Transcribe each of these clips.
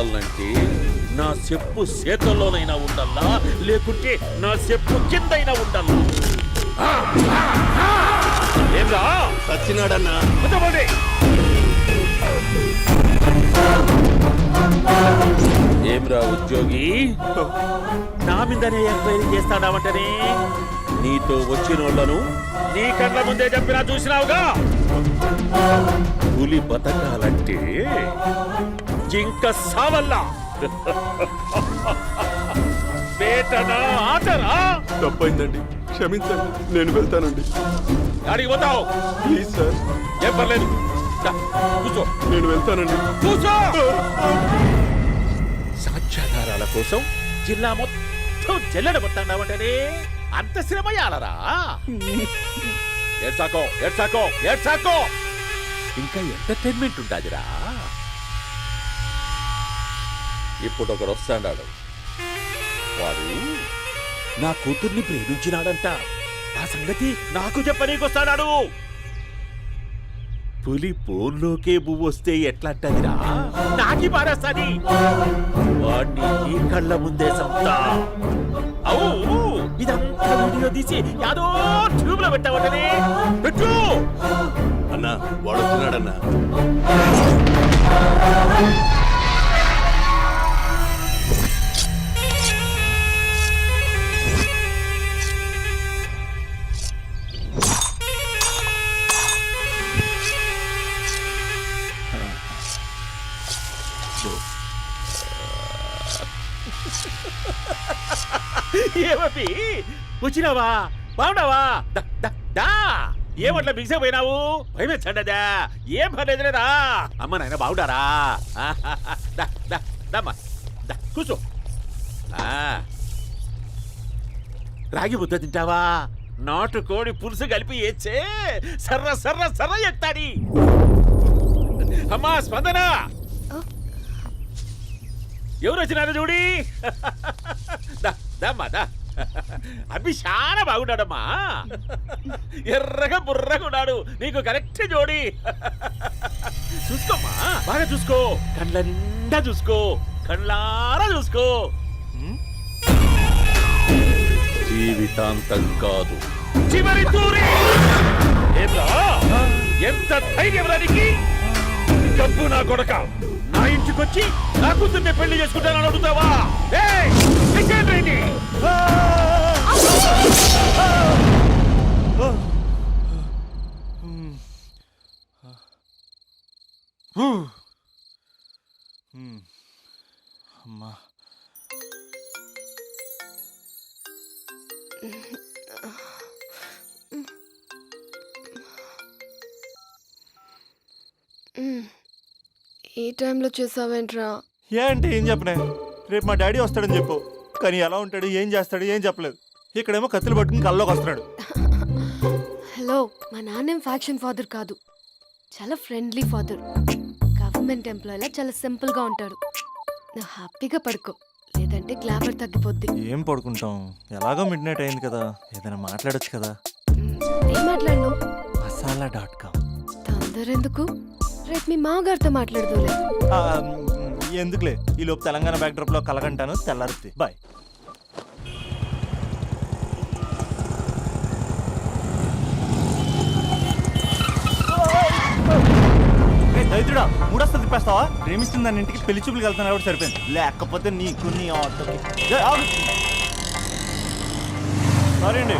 ఉండాలంటే నా చెప్పు చేతుల్లోనైనా ఉండాలా, లేకుంటే నా చెప్పు కిందైనా ఉండాలా? ఏంరా సచ్చినాడన్నా. ఏమ్రా ఉద్యోగి, నా మీదనే ఎంక్వైరీ చేస్తాడావంటనే? నీతో వచ్చినోళ్లను నీ కళ్ళ ముందే చెప్పినా చూసినావుగా. పులి బతకాలంటే జింక సావల్లా. వేటనా ఆటరా? తప్పైందండి, క్షమించండి, నేను వెళ్తానండి. అడిగి పోతావు? Please sir. ఏం పర్లేదు, కూర్చో. నేను వెళ్తానండి. కూర్చో. సాక్ష్యాధారాల కోసం జిల్లా మొత్తం చెల్లడబట్టావంటనే అంత శ్రమయాలరా? ఏడ్సాకో ఏడ్సాకో ఏడ్సాకో, ఇంకా ఎంటర్టైన్మెంట్ ఉండాదిరా. ఇప్పుడు ఒకడు వస్తాడాడు, వాడు నా కూతుర్ని ప్రేమించినాడంట. ఆ సంగతి నాకు చెప్పనీకొస్తాడాడు. పులి పోన్లోకే పువ్వొస్తే ఎట్లాంటదిరా? నాకి పారేస్తాది. వాడిని నీ కళ్ళ ముందే సంతా. అవు ఇదంతా వీడియో తీసి యాదో ట్యూబ్ లో పెట్టావటనే. పెట్టు అన్నా, వాడు వస్తున్నాడన్నా. ఏమీ వచ్చినావా? బాగున్నావా? ఏమట్లా బిగిసే పోయినావు? భయమేచ్చండదా? ఏం పర్లేదులేదా? అమ్మ నాయన బాగుండారా? కూర్చో. రాగి ముద్ద తింటావా? నాటుకోడి పులుసు కలిపి ఏచ్చే సర్ర సర్ర సర్ర ఎత్తాడి. అమ్మా స్పందన, ఎవరు వచ్చినారు చూడి. అభి చాలా బాగున్నాడమ్మా. ఎర్రగా బుర్రగా ఉన్నాడు. నీకు కరెక్ట్ జోడి. చూసుకోమ్మా, బాగా చూసుకో. కళ్ళ నిండా చూసుకో, కళ్ళారా చూసుకో. జీవితాంతం కాదు, చివరి తూరి. ఎంత ధైర్యం రానికి? డబ్బు నా కొడక నా ఇంటికొచ్చి నా కూతుర్ని పెళ్లి చేసుకుంటానని అడుగుతావా? అమ్మా, ఈ టైంలో చేసావేంట్రా? అంటే ఏం చెప్పనే? రేపు మా డాడీ వస్తాడని చెప్పు. కానీ ఎలా ఉంటాడు, ఏం చేస్తాడు, ఏం చెప్పలేదు. ఇక్కడేమో కత్తులు పట్టుకుని కల్లోకి వస్తున్నాడు. హలో, మా నాన్నేం ఫ్యాక్షన్ ఫాదర్ కాదు, చాలా ఫ్రెండ్లీ ఫాదర్. గవర్నమెంట్ ఎంప్లాయీలా చాలా సింపుల్ గా ఉంటాడు. నువ్వు హ్యాపీగా పడుకో, లేదంటే గ్లామర్ తగ్గిపోద్ది. ఏం పడుకుంటాం, ఎలాగో మిడ్ నైట్ అయింది కదా, ఏదైనా మాట్లాడొచ్చు కదా. ఏం మాట్లాడను? masala.com. తొందర ఎందుకు? రేపు మీ మామగారితో మాట్లాడదులే. ఎందుకులే, ఈ లోపు తెలంగాణ బ్యాక్డ్రాప్ లో కలగంటాను. తెల్లారుద్ది. బాయ్. దైత్రుడా, మూడొస్తా తిప్పేస్తావా? ప్రేమిస్తుంది దాని ఇంటికి పెళ్లి చూపులు వెళ్తాను కాబట్టి సరిపోయింది. లేకపోతే నీకు నీ ఆటోకి. సారీ అండి.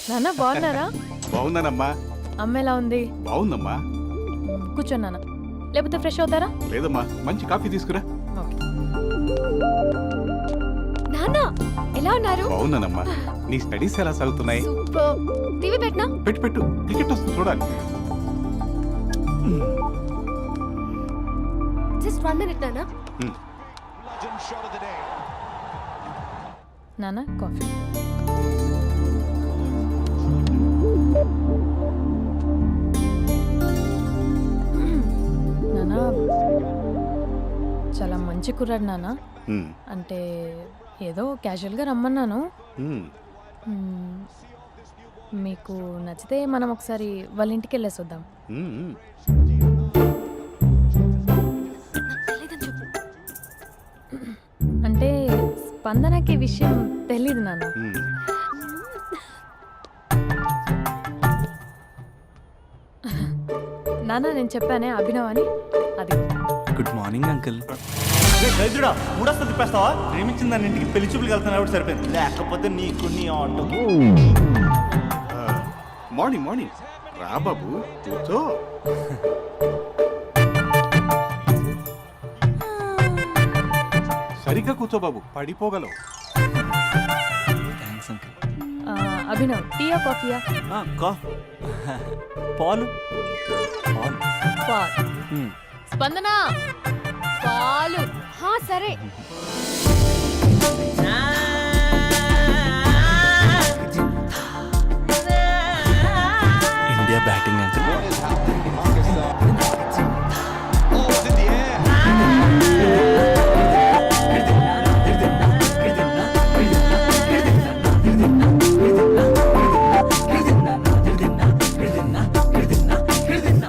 నాన్న బాగున్నారా? బాగున్నానమ్మా. అమ్మ ఎలా ఉంది? బాగుందమ్మా. కూర్చో నాన్న, లేకపోతే ఫ్రెష్ అవుతారా? లేదమ్మా, మంచి కాఫీ తీసుకురా. నాన్న ఎలా ఉన్నారు? బాగున్నానమ్మా. నీ స్టడీస్ ఎలా సాగుతున్నాయి? సూపర్. టీవీ పెట్టనా? పెట్టు పెట్టు, క్రికెట్ వస్తుంది చూడాలి. జస్ట్ 1 minute నాన్న. నాన్న కాఫీ. నాన్న చాలా మంచి కుర్రాడు నాన్న. అంటే ఏదో క్యాజువల్గా రమ్మన్నాను. మీకు నచ్చితే మనం ఒకసారి వాళ్ళ ఇంటికి వెళ్ళేసి వద్దాం. మ్మ్. నాకు తెలీదని చెప్పు. అంటే స్పందనకి విషయం తెలీదు నాన్న. మ్మ్. నాన్న నేను చెప్పానే అభినవ్ అని, అది. Good morning uncle. దరిద్రుడా మూడొస్తా తిప్పేస్తావా? ప్రేమించిన దాని ఇంటికి పెళ్లి చూపులు వెళ్తాను కాబట్టి సరిపోయింది, లేకపోతే నీకు నీ ఆటోకి. మార్నింగ్ మార్నింగ్ రా బాబు కూర్చో. సరిగ్గా కూర్చో బాబు, పడిపోగలవు. Thanks uncle. అభినవ్ టీయా కాఫీయా? పాలు పాల్. స్పందన పాలు. హా, సరే. India batting uncle.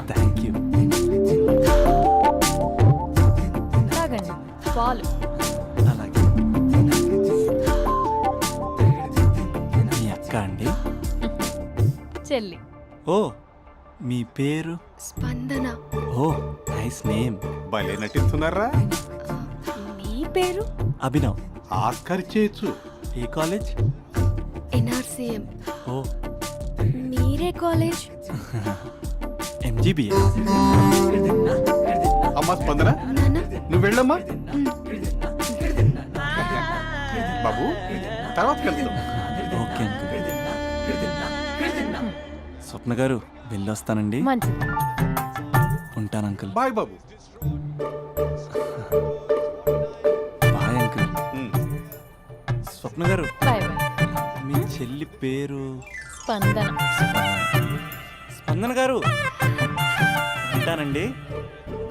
Thank you. తాగండి పాలు. అలాగే. మీ అక్క అండి? చెల్లి. ఓ, మీ పేరు? స్పందన. ఓ, నైస్ నేమ్. భలే నటిస్తున్నారా? నీ పేరు? అభినవ్. ఆస్కార్ చేయొచ్చు. ఏ కాలేజ్? ఎన్ఆర్సీఎం. ఓ, మీరే కాలేజ్? ఎంజీబీఏ. అమ్మా స్పందన, నాన్న. నువ్వు వెళ్ళమ్మా. బాబు తర్వాత వెళ్తాం. Okay uncle. స్వప్న గారు వెళ్ళొస్తానండి. మంచిది. ఉంటాను అంకుల్. బాయ్ బాబు. Bye uncle. మ్మ్. Swapna garu, bye bye. మీ చెల్లి పేరు? స్పందన. స్పందన గారు, ఉంటానండి.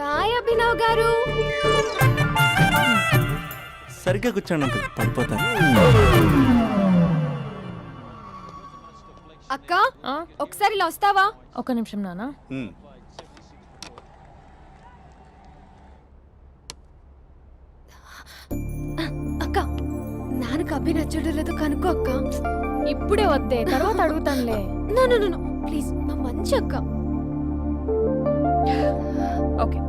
బాయ్ అభినవ్ గారు. సరిగ్గా కూర్చోండి అంకుల్, పడిపోతారు. అక్క, ఆ, ఒకసారి ఇలా వస్తావా? ఒక్క నిమిషం నాన్న. మ్మ్. అక్క, నాన్నకు అభి నచ్చడం లేదో కనుక్కో అక్క. ఇప్పుడే వద్దే, తర్వాత అడుగుతానులే. నో ప్లీజ్, నా మంచి అక్క. ఓకే.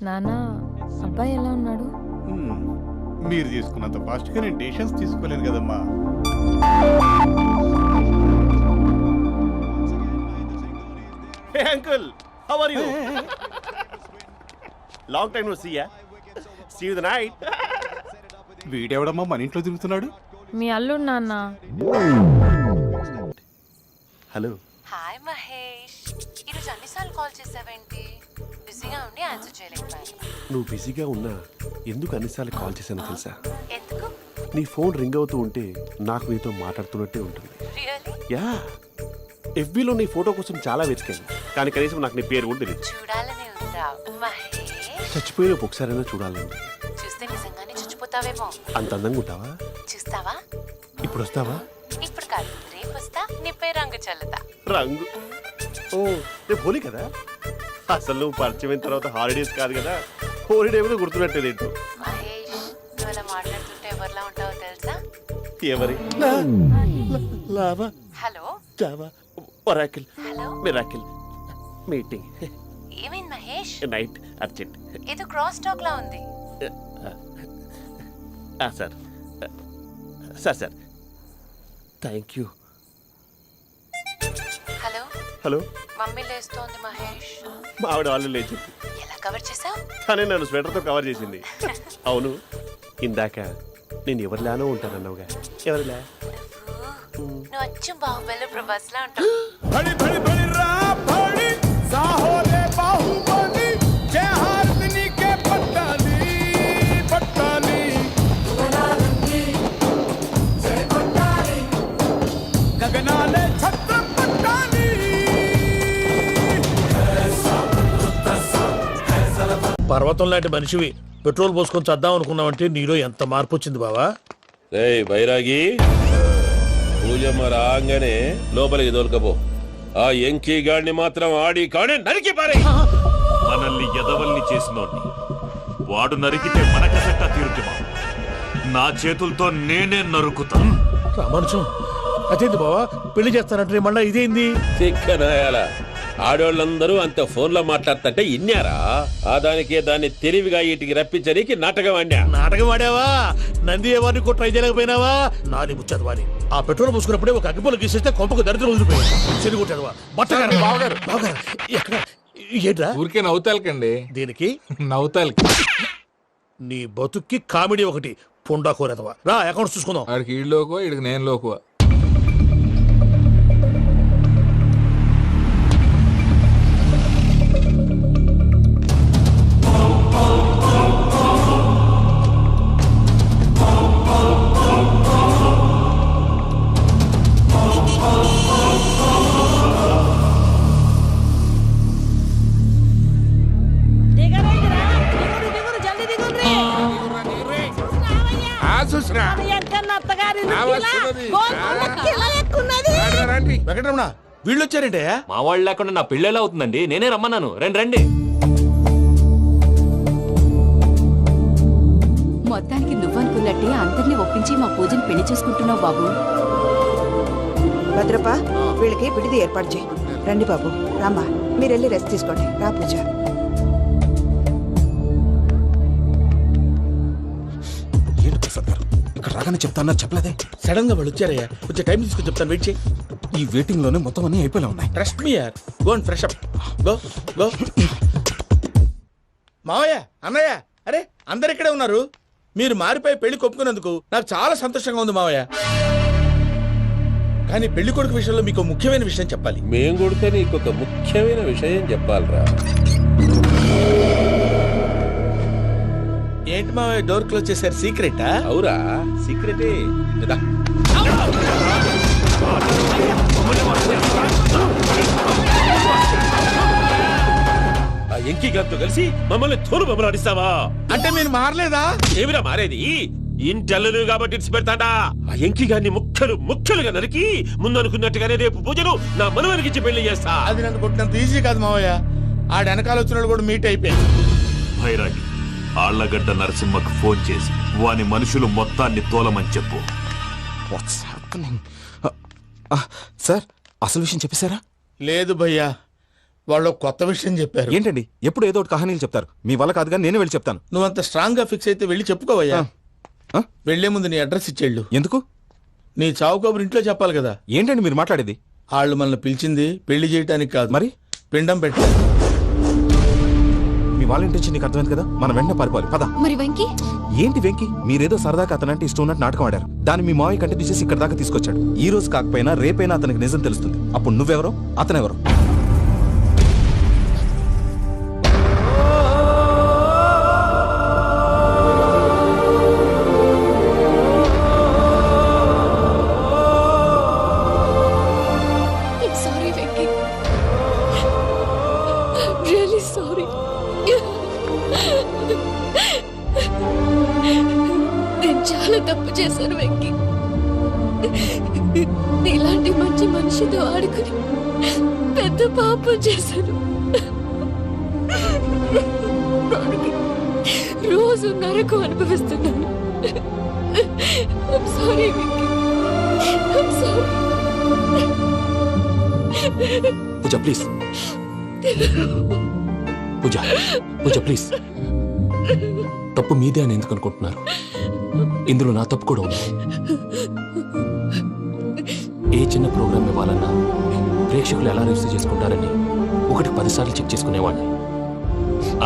నాన్న, అబ్బాయి ఎలా ఉన్నాడు? మ్మ్. మీరు తీసుకున్నంత ఫాస్ట్గా నేను డెసిషన్స్ తీసుకోలేను కదమ్మా. Hey uncle, how are you? Long time no see ya. See you the night. వీడెవడమ్మా మన ఇంట్లో తిరుగుతున్నాడు? మీ అల్లుడు నాన్న. హలో. హాయ్ మహేష్, ఈరోజు అన్నిసార్లు కాల్ చేసావేంటి? బిజీగా ఉండి ఆన్సర్ చేయలేకపోయాను. నువ్వు బిజీగా ఉన్నా ఎందుకు అన్నిసార్లు కాల్ చేశానో తెలుసా? ఎందుకు? నీ ఫోన్ రింగ్ అవుతూ ఉంటే నాకు నీతో మాట్లాడుతున్నట్టే ఉంటుంది. రియల్లీ? యా, ఎఫ్బీలో నీ ఫోటో కోసం చాలా వెతికాను, కానీ కనీసం నాకు నీ పేరు కూడా తెలియదు. చూడాలని ఉందా మహేష్? చచ్చిపోయిన ఒకసారైనా చూడాలని. చూస్తే నిజంగానే చచ్చిపోతావేమో. అంత అందంగా ఉంటావా? చూస్తావా? ఇప్పుడు వస్తావా? ఇప్పుడు కాదు, రేపు వస్తా, నీపై రంగు చల్లుతా. రంగు? ఓ, రేపు హోలీ కదా. అసలు నువ్వు పరిచయం అయిన తర్వాత హాలిడేస్ కాదు కదా, హోలిడే కూడా గుర్తున్నట్టేది ఏంటో. మహేష్, నువ్వు అలా మాట్లాడుతుంటే ఎవరిలా ఉంటావో తెలుసా? ఎవరి? Lava, hello Java, Oracle, hello, miracle, meeting, ఏమైంది మహేష్? Night, urgent. ఏదో క్రాస్ టాక్ లా ఉంది. Sir sir sir thank you. Hello, hello, mummy లేస్తోంది మహేష్. మా ఆవిడ వాళ్ళు లేచి ఎలా కవర్ చేసావు? తనే నన్ను స్వెటర్తో కవర్ చేసింది. అవును, ఇందాక నేను ఎవరిలానో ఉంటానన్నావుగా, ఎవరిలా? నువ్వు అచ్చం బాహుబలి ప్రభాస్ లా ఉంటావు. పర్వతం లాంటి మనిషివి, పెట్రోల్ పోసుకొని చద్దాం అనుకున్నావంటే నీలో ఎంత మార్పు వచ్చింది బావా. రేయ్ బైరాగి, పూజమ్మ రాగానే లోపలికి దొరకపో. ఆ ఎంకీ గాడిని మాత్రం ఆడి కాడే నరికి పారే. మనల్ని ఎదవల్ని చేసినోడ్ని వాడు నరికితే మనకసట్ట తీరుతుమా? నా చేతులతో నేనే నరుకుతా. రామానుజం అదేంది బావా, పెళ్లి చేస్తానంటే మళ్ళా ఇదేంది? తిక్కనాయాల ఆడోళ్ళందరూ అంత ఫోన్లో మాట్లాడుతుంటే ఇన్నారా? ఆ దానికే దాన్ని తెలివిగా వీటికి రప్పించడానికి నాటకం ఆడా. నాటకం ఆడావా? నంది ఎవరిని కూడా ట్రై చేయలేకపోయినావా? నాని ముచ్చదు వాని. ఆ పెట్రోల్ పోసుకున్నప్పుడే ఒక అగ్గిపోలు గీసేస్తే కొంపకు దరిద్రం వదిలిపోయింది. చెరుగుంటదవా బట్టగారు బావగారు బావగారు ఎక్కడ ఏంట్రా? ఊరికే నవ్వుతాలకండి. దీనికి నవ్వుతాలకి నీ బతుక్కి కామెడీ ఒకటి పుండా కోరేదవా. రా అకౌంట్స్ చూసుకుందాం. ఆడికి ఈడులోకో ఈడికి నేను లోకువ. వెంకటరమణ వీళ్ళు వచ్చారంటే మా వాళ్ళు లేకుండా నా పెళ్ళేలా అవుతుందండి? నేనే రమ్మన్నాను. రండి రండి. మొత్తానికి నువ్వనుకున్నట్టే అందరినీ ఒప్పించి మా పూజని పెళ్లి చేసుకుంటున్నావు బాబు. భద్రప వీళ్ళకి విడిది ఏర్పాటు చేయి. రండి బాబు, రామ్మా మీరు వెళ్ళి రెస్ట్ తీసుకోండి. రా పూజ. ఏంటి ప్రసాద్ గారు ఇక్కడ రాగానే చెప్తాను చెప్పలేదే? సడన్ గా వాళ్ళు వచ్చారయ్యా, కొంచెం టైం తీసుకొని చెప్తాను, వెయిట్ చేయి. ఈ వెయిటింగ్ లోనే మొత్తం అన్ని అయిపోయి ఉన్నాయి. ట్రస్ట్ మీ యార్, go and fresh up. Go go. మావయ్య, అన్నయ్య, అరే అందరు ఇక్కడే ఉన్నారు. మీరు మారిపోయి పెళ్లి కొప్పుకున్నందుకు నాకు చాలా సంతోషంగా ఉంది మావయ్య. కానీ పెళ్లి కొడుకు విషయంలో మీకు ముఖ్యమైన విషయం చెప్పాలి. మేం కొడితే నీకు ఒక ముఖ్యమైన విషయం చెప్పాలరా. ఏంటి మావయ్య డోర్ క్లోజ్ చేశారు? సీక్రెటా? అవురా, సీక్రెటే. ఆ ఎంకీ గారితో కలిసి మమ్మల్ని తోలు బొమ్మలాడిస్తావా? అంటే మీరు మారలేదా? ఏమిరా మారేది? ఇంటల్లు కాబట్టి ఇడిచి పెడతాడా? ఆ ఎంకీ గారిని ముక్కలుగా నరికి ముందు అనుకున్నట్టుగానే రేపు పూజను నా మనవనికిచ్చి పెళ్లి చేస్తా. అది నన్ను కొట్టినంత ఈజీ కాదు మావయ్య. ఆ వెనకాల వచ్చిన కూడా మీట్ అయిపోయారు. భైరాగి, ఆళ్లగడ్డ నరసింహకు ఫోన్ చేసి వాని మనుషులు మొత్తాన్ని తోలమని చెప్పు. సార్ అసలు విషయం చెప్పేశారా? లేదు భయ్యా, వాళ్ళు కొత్త విషయం చెప్పారు. ఏంటండి ఎప్పుడు ఏదో ఒకటి కహానీలు చెప్తారు. మీ వల్ల కాదుగా నేనే వెళ్ళి చెప్తాను. నువ్వంత స్ట్రాంగ్ గా ఫిక్స్ అయితే వెళ్ళి చెప్పుకోవయ్యా. వెళ్లే ముందు నీ అడ్రస్ ఇచ్చేళ్ళు. ఎందుకు? నీ చావు కబురు ఇంట్లో చెప్పాలి కదా. ఏంటండి మీరు మాట్లాడేది? వాళ్ళు మనల్ని పిలిచింది పెళ్లి చేయటానికి కాదు, మరి పిండం పెట్టాలి. మీ వాళ్ళ ఇంటి నీకు అర్థమైంది కదా, మనం వెంటనే పారిపోవాలి. పద. మరి వెంకీ? ఏంటి వెంకీ, మీరేదో సరదాగా అతనంటే ఇష్టం ఉన్నట్టు నాటకం ఆడారు. దాన్ని మీ మావయ్య కంటే తీసేసి ఇక్కడ దాకా తీసుకొచ్చాడు. ఈ రోజు కాకపోయినా రేపైనా అతనికి నిజం తెలుస్తుంది. అప్పుడు నువ్వెవరో అతనెవరో. Sorry Venky, really sorry. నేను చాలా తప్పు చేశాను వెంకీ. ఇలాంటి మంచి మనిషితో ఆడుకుని పెద్ద పాపం చేశాను. రోజు నరకం అనుభవిస్తున్నాను. Sorry Venky, sorry. Pooja please, Pooja please. తప్పు మీదే అని ఎందుకు అనుకుంటున్నారు? ఇందులో నా తప్పు కూడా ఉంది. ఏ చిన్న ప్రోగ్రామ్ ఇవ్వాలన్నా ప్రేక్షకులు ఎలా రిసీవ్ చేసుకుంటారని 1-10 సార్లు చెక్ చేసుకునేవాడిని.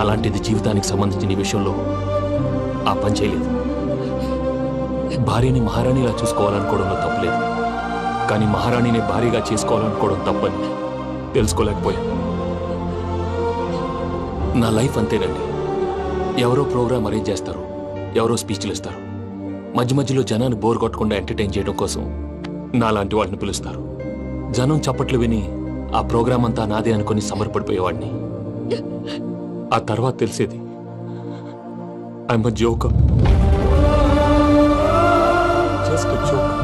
అలాంటిది జీవితానికి సంబంధించిన ఈ విషయంలో ఆ పని చేయలేదు. భార్యని మహారాణిలా చూసుకోవాలనుకోవడంలో తప్పులేదు, కానీ మహారాణిని భార్యగా చేసుకోవాలనుకోవడం తప్పని తెలుసుకోలేకపోయాను. నా లైఫ్ అంతేనండి. ఎవరో ప్రోగ్రామ్ అరేంజ్ చేస్తారు, ఎవరో స్పీచ్లు ఇస్తారు. మధ్య మధ్యలో జనాన్ని బోర్ కొట్టకుండా ఎంటర్టైన్ చేయడం కోసం నాలాంటి వాడిని పిలుస్తారు. జనం చప్పట్లు విని ఆ ప్రోగ్రామ్ అంతా నాదే అనుకుని సమర్పడిపోయేవాడిని. ఆ తర్వాత తెలిసేది I'm a joker, just a joker.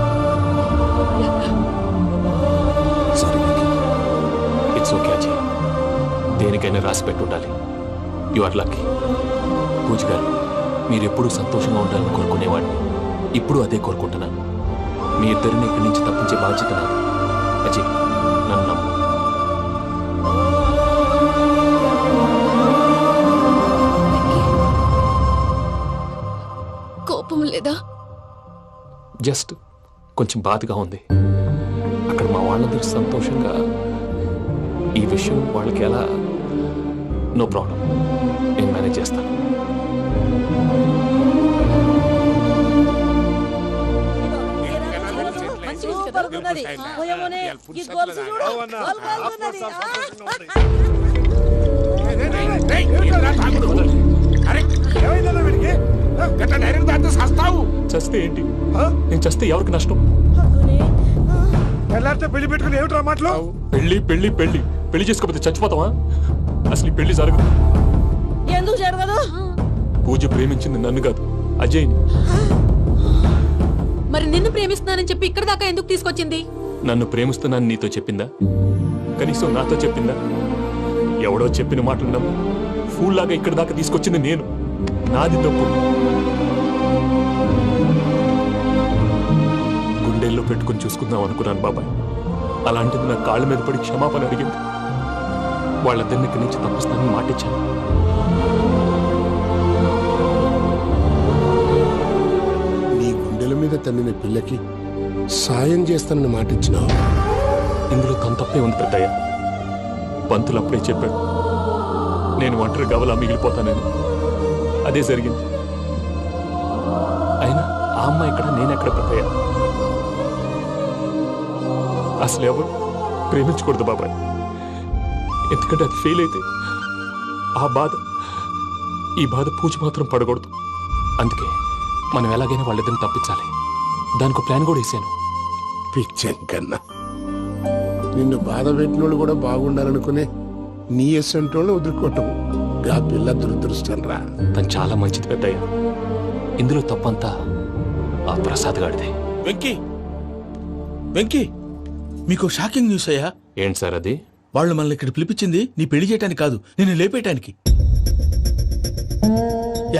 Sorry it's okay Ajay, దేనికైనా రాసి పెట్టి ఉండాలి. You are lucky. పూజ గారు, మీరు ఎప్పుడూ సంతోషంగా ఉండాలని కోరుకునేవాడిని. ఇప్పుడు అదే కోరుకుంటున్నాను. మీ ఇద్దరిని ఇక్కడి నుంచి తప్పించే బాధ్యత నాది. అజయ్, నన్ను నమ్ము. కోపం లేదా? జస్ట్ కొంచెం బాధగా ఉంది. అక్కడ మా వాళ్ళందరూ సంతోషంగా, ఈ విషయం వాళ్ళకి ఎలా? నో ప్రాబ్లం, నేను మేనేజ్ చేస్తాను. చస్తే ఏంటి? నేను చస్తే ఎవరికి నష్టం? పెళ్లి పెట్టుకుని ఏమిట్రా మాటలు? పెళ్లి పెళ్లి పెళ్లి పెళ్లి చేసుకోకపోతే చచ్చిపోతావా? అసలు ఈ పెళ్లి జరగదు. ఎందుకు జరగదు? పూజ ప్రేమించింది నన్ను కాదు, అజయ్ని. మరి నిన్ను ప్రేమిస్తున్నానని చెప్పి ఇక్కడ దాకా ఎందుకు తీసుకొచ్చింది? నన్ను ప్రేమిస్తున్నాను నీతో చెప్పిందా? కనీసం నాతో చెప్పిందా? ఎవడో చెప్పిన మాటలు నమ్ము ఫూల్ లాగా ఇక్కడ దాకా తీసుకొచ్చింది నేను. నాది తప్పు. గుండెల్లో పెట్టుకుని చూసుకుందాం అనుకున్నాను బాబాయ్. అలాంటిది నా కాళ్ళ మీద పడి క్షమాపణ అడిగింది. వాళ్ళిద్దరిని ఇక్కడి నుంచి తప్పిస్తానని మాటిచ్చాను. నీ గుండెల మీద తన్నిన పిల్లకి సాయం చేస్తానని మాటిచ్చినావు. ఇందులో తన తప్పే ఉంది పెద్దయ్య. పంతులు అప్పుడే చెప్పాడు నేను ఒంటరి గవలా మిగిలిపోతానని. అదే జరిగింది. అయినా ఆ అమ్మాయి ఎక్కడ, నేనెక్కడ పెద్దయ్య? అసలు ఎవరు ప్రేమించకూడదు బాబాయ్. ఎందుకంటే అది ఫెయిల్ అయితే ఆ బాధ, ఈ బాధ పూజ మాత్రం పడకూడదు. అందుకే మనం ఎలాగైనా వాళ్ళిద్దరిని తప్పించాలి. దానికి ప్లాన్ కూడా వేసాను. పిచ్చం కన్నా నిన్ను బాధ పెట్టినోళ్ళు కూడా బాగుండాలనుకునే నీ ఎస్సంటోళ్ళు వదులుకోవటం గా పిల్ల దురదృష్టం రా. తను చాలా మంచిది పెద్దయ్య. ఇందులో తప్పంతా ఆ ప్రసాద్ గాడిదే. వెంకీ, వెంకీ, మీకు షాకింగ్ న్యూస్ అయ్యా. ఏంటి సార్ అది? వాళ్ళు మనల్ని ఇక్కడ పిలిపించింది నీ పెళ్లి చేయడానికి కాదు, నిన్ను లేపేయటానికి.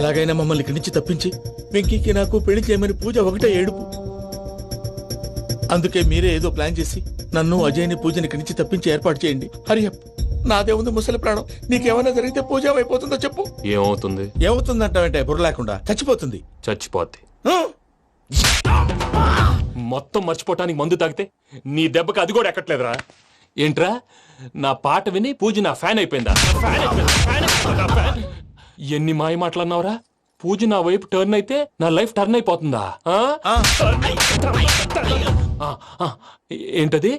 ఎలాగైనా మమ్మల్ని ఇక్కడి నుంచి తప్పించి వెంకీకి నాకు పెళ్లి చేయమని పూజ ఒకటే ఏడుపు. అందుకే మీరే ఏదో ప్లాన్ చేసి నన్ను అజయ్ని పూజని ఇక్కడి నుంచి తప్పించి ఏర్పాటు చేయండి. హరియప్, నాదే ఉంది ముసలి ప్రాణం. నీకేమైనా జరిగితే పూజ అయిపోతుందో చెప్పు. ఏమవుతుంది? ఏమవుతుందంటావంటే బుర్ర లేకుండా చచ్చిపోతుంది. చచ్చిపోద్ది. మొత్తం మర్చిపోవటానికి మందు తాగితే నీ దెబ్బకి అది కూడా ఎక్కట్లేదురా. ఏంట్రా, నా పాట విని పూజ నా ఫ్యాన్ అయిపోయిందా? ఎన్ని మాయ మాటలన్నావురా? పూజ నా వైపు టర్న్ అయితే నా లైఫ్ టర్న్ అయిపోతుందా? ఏంటది?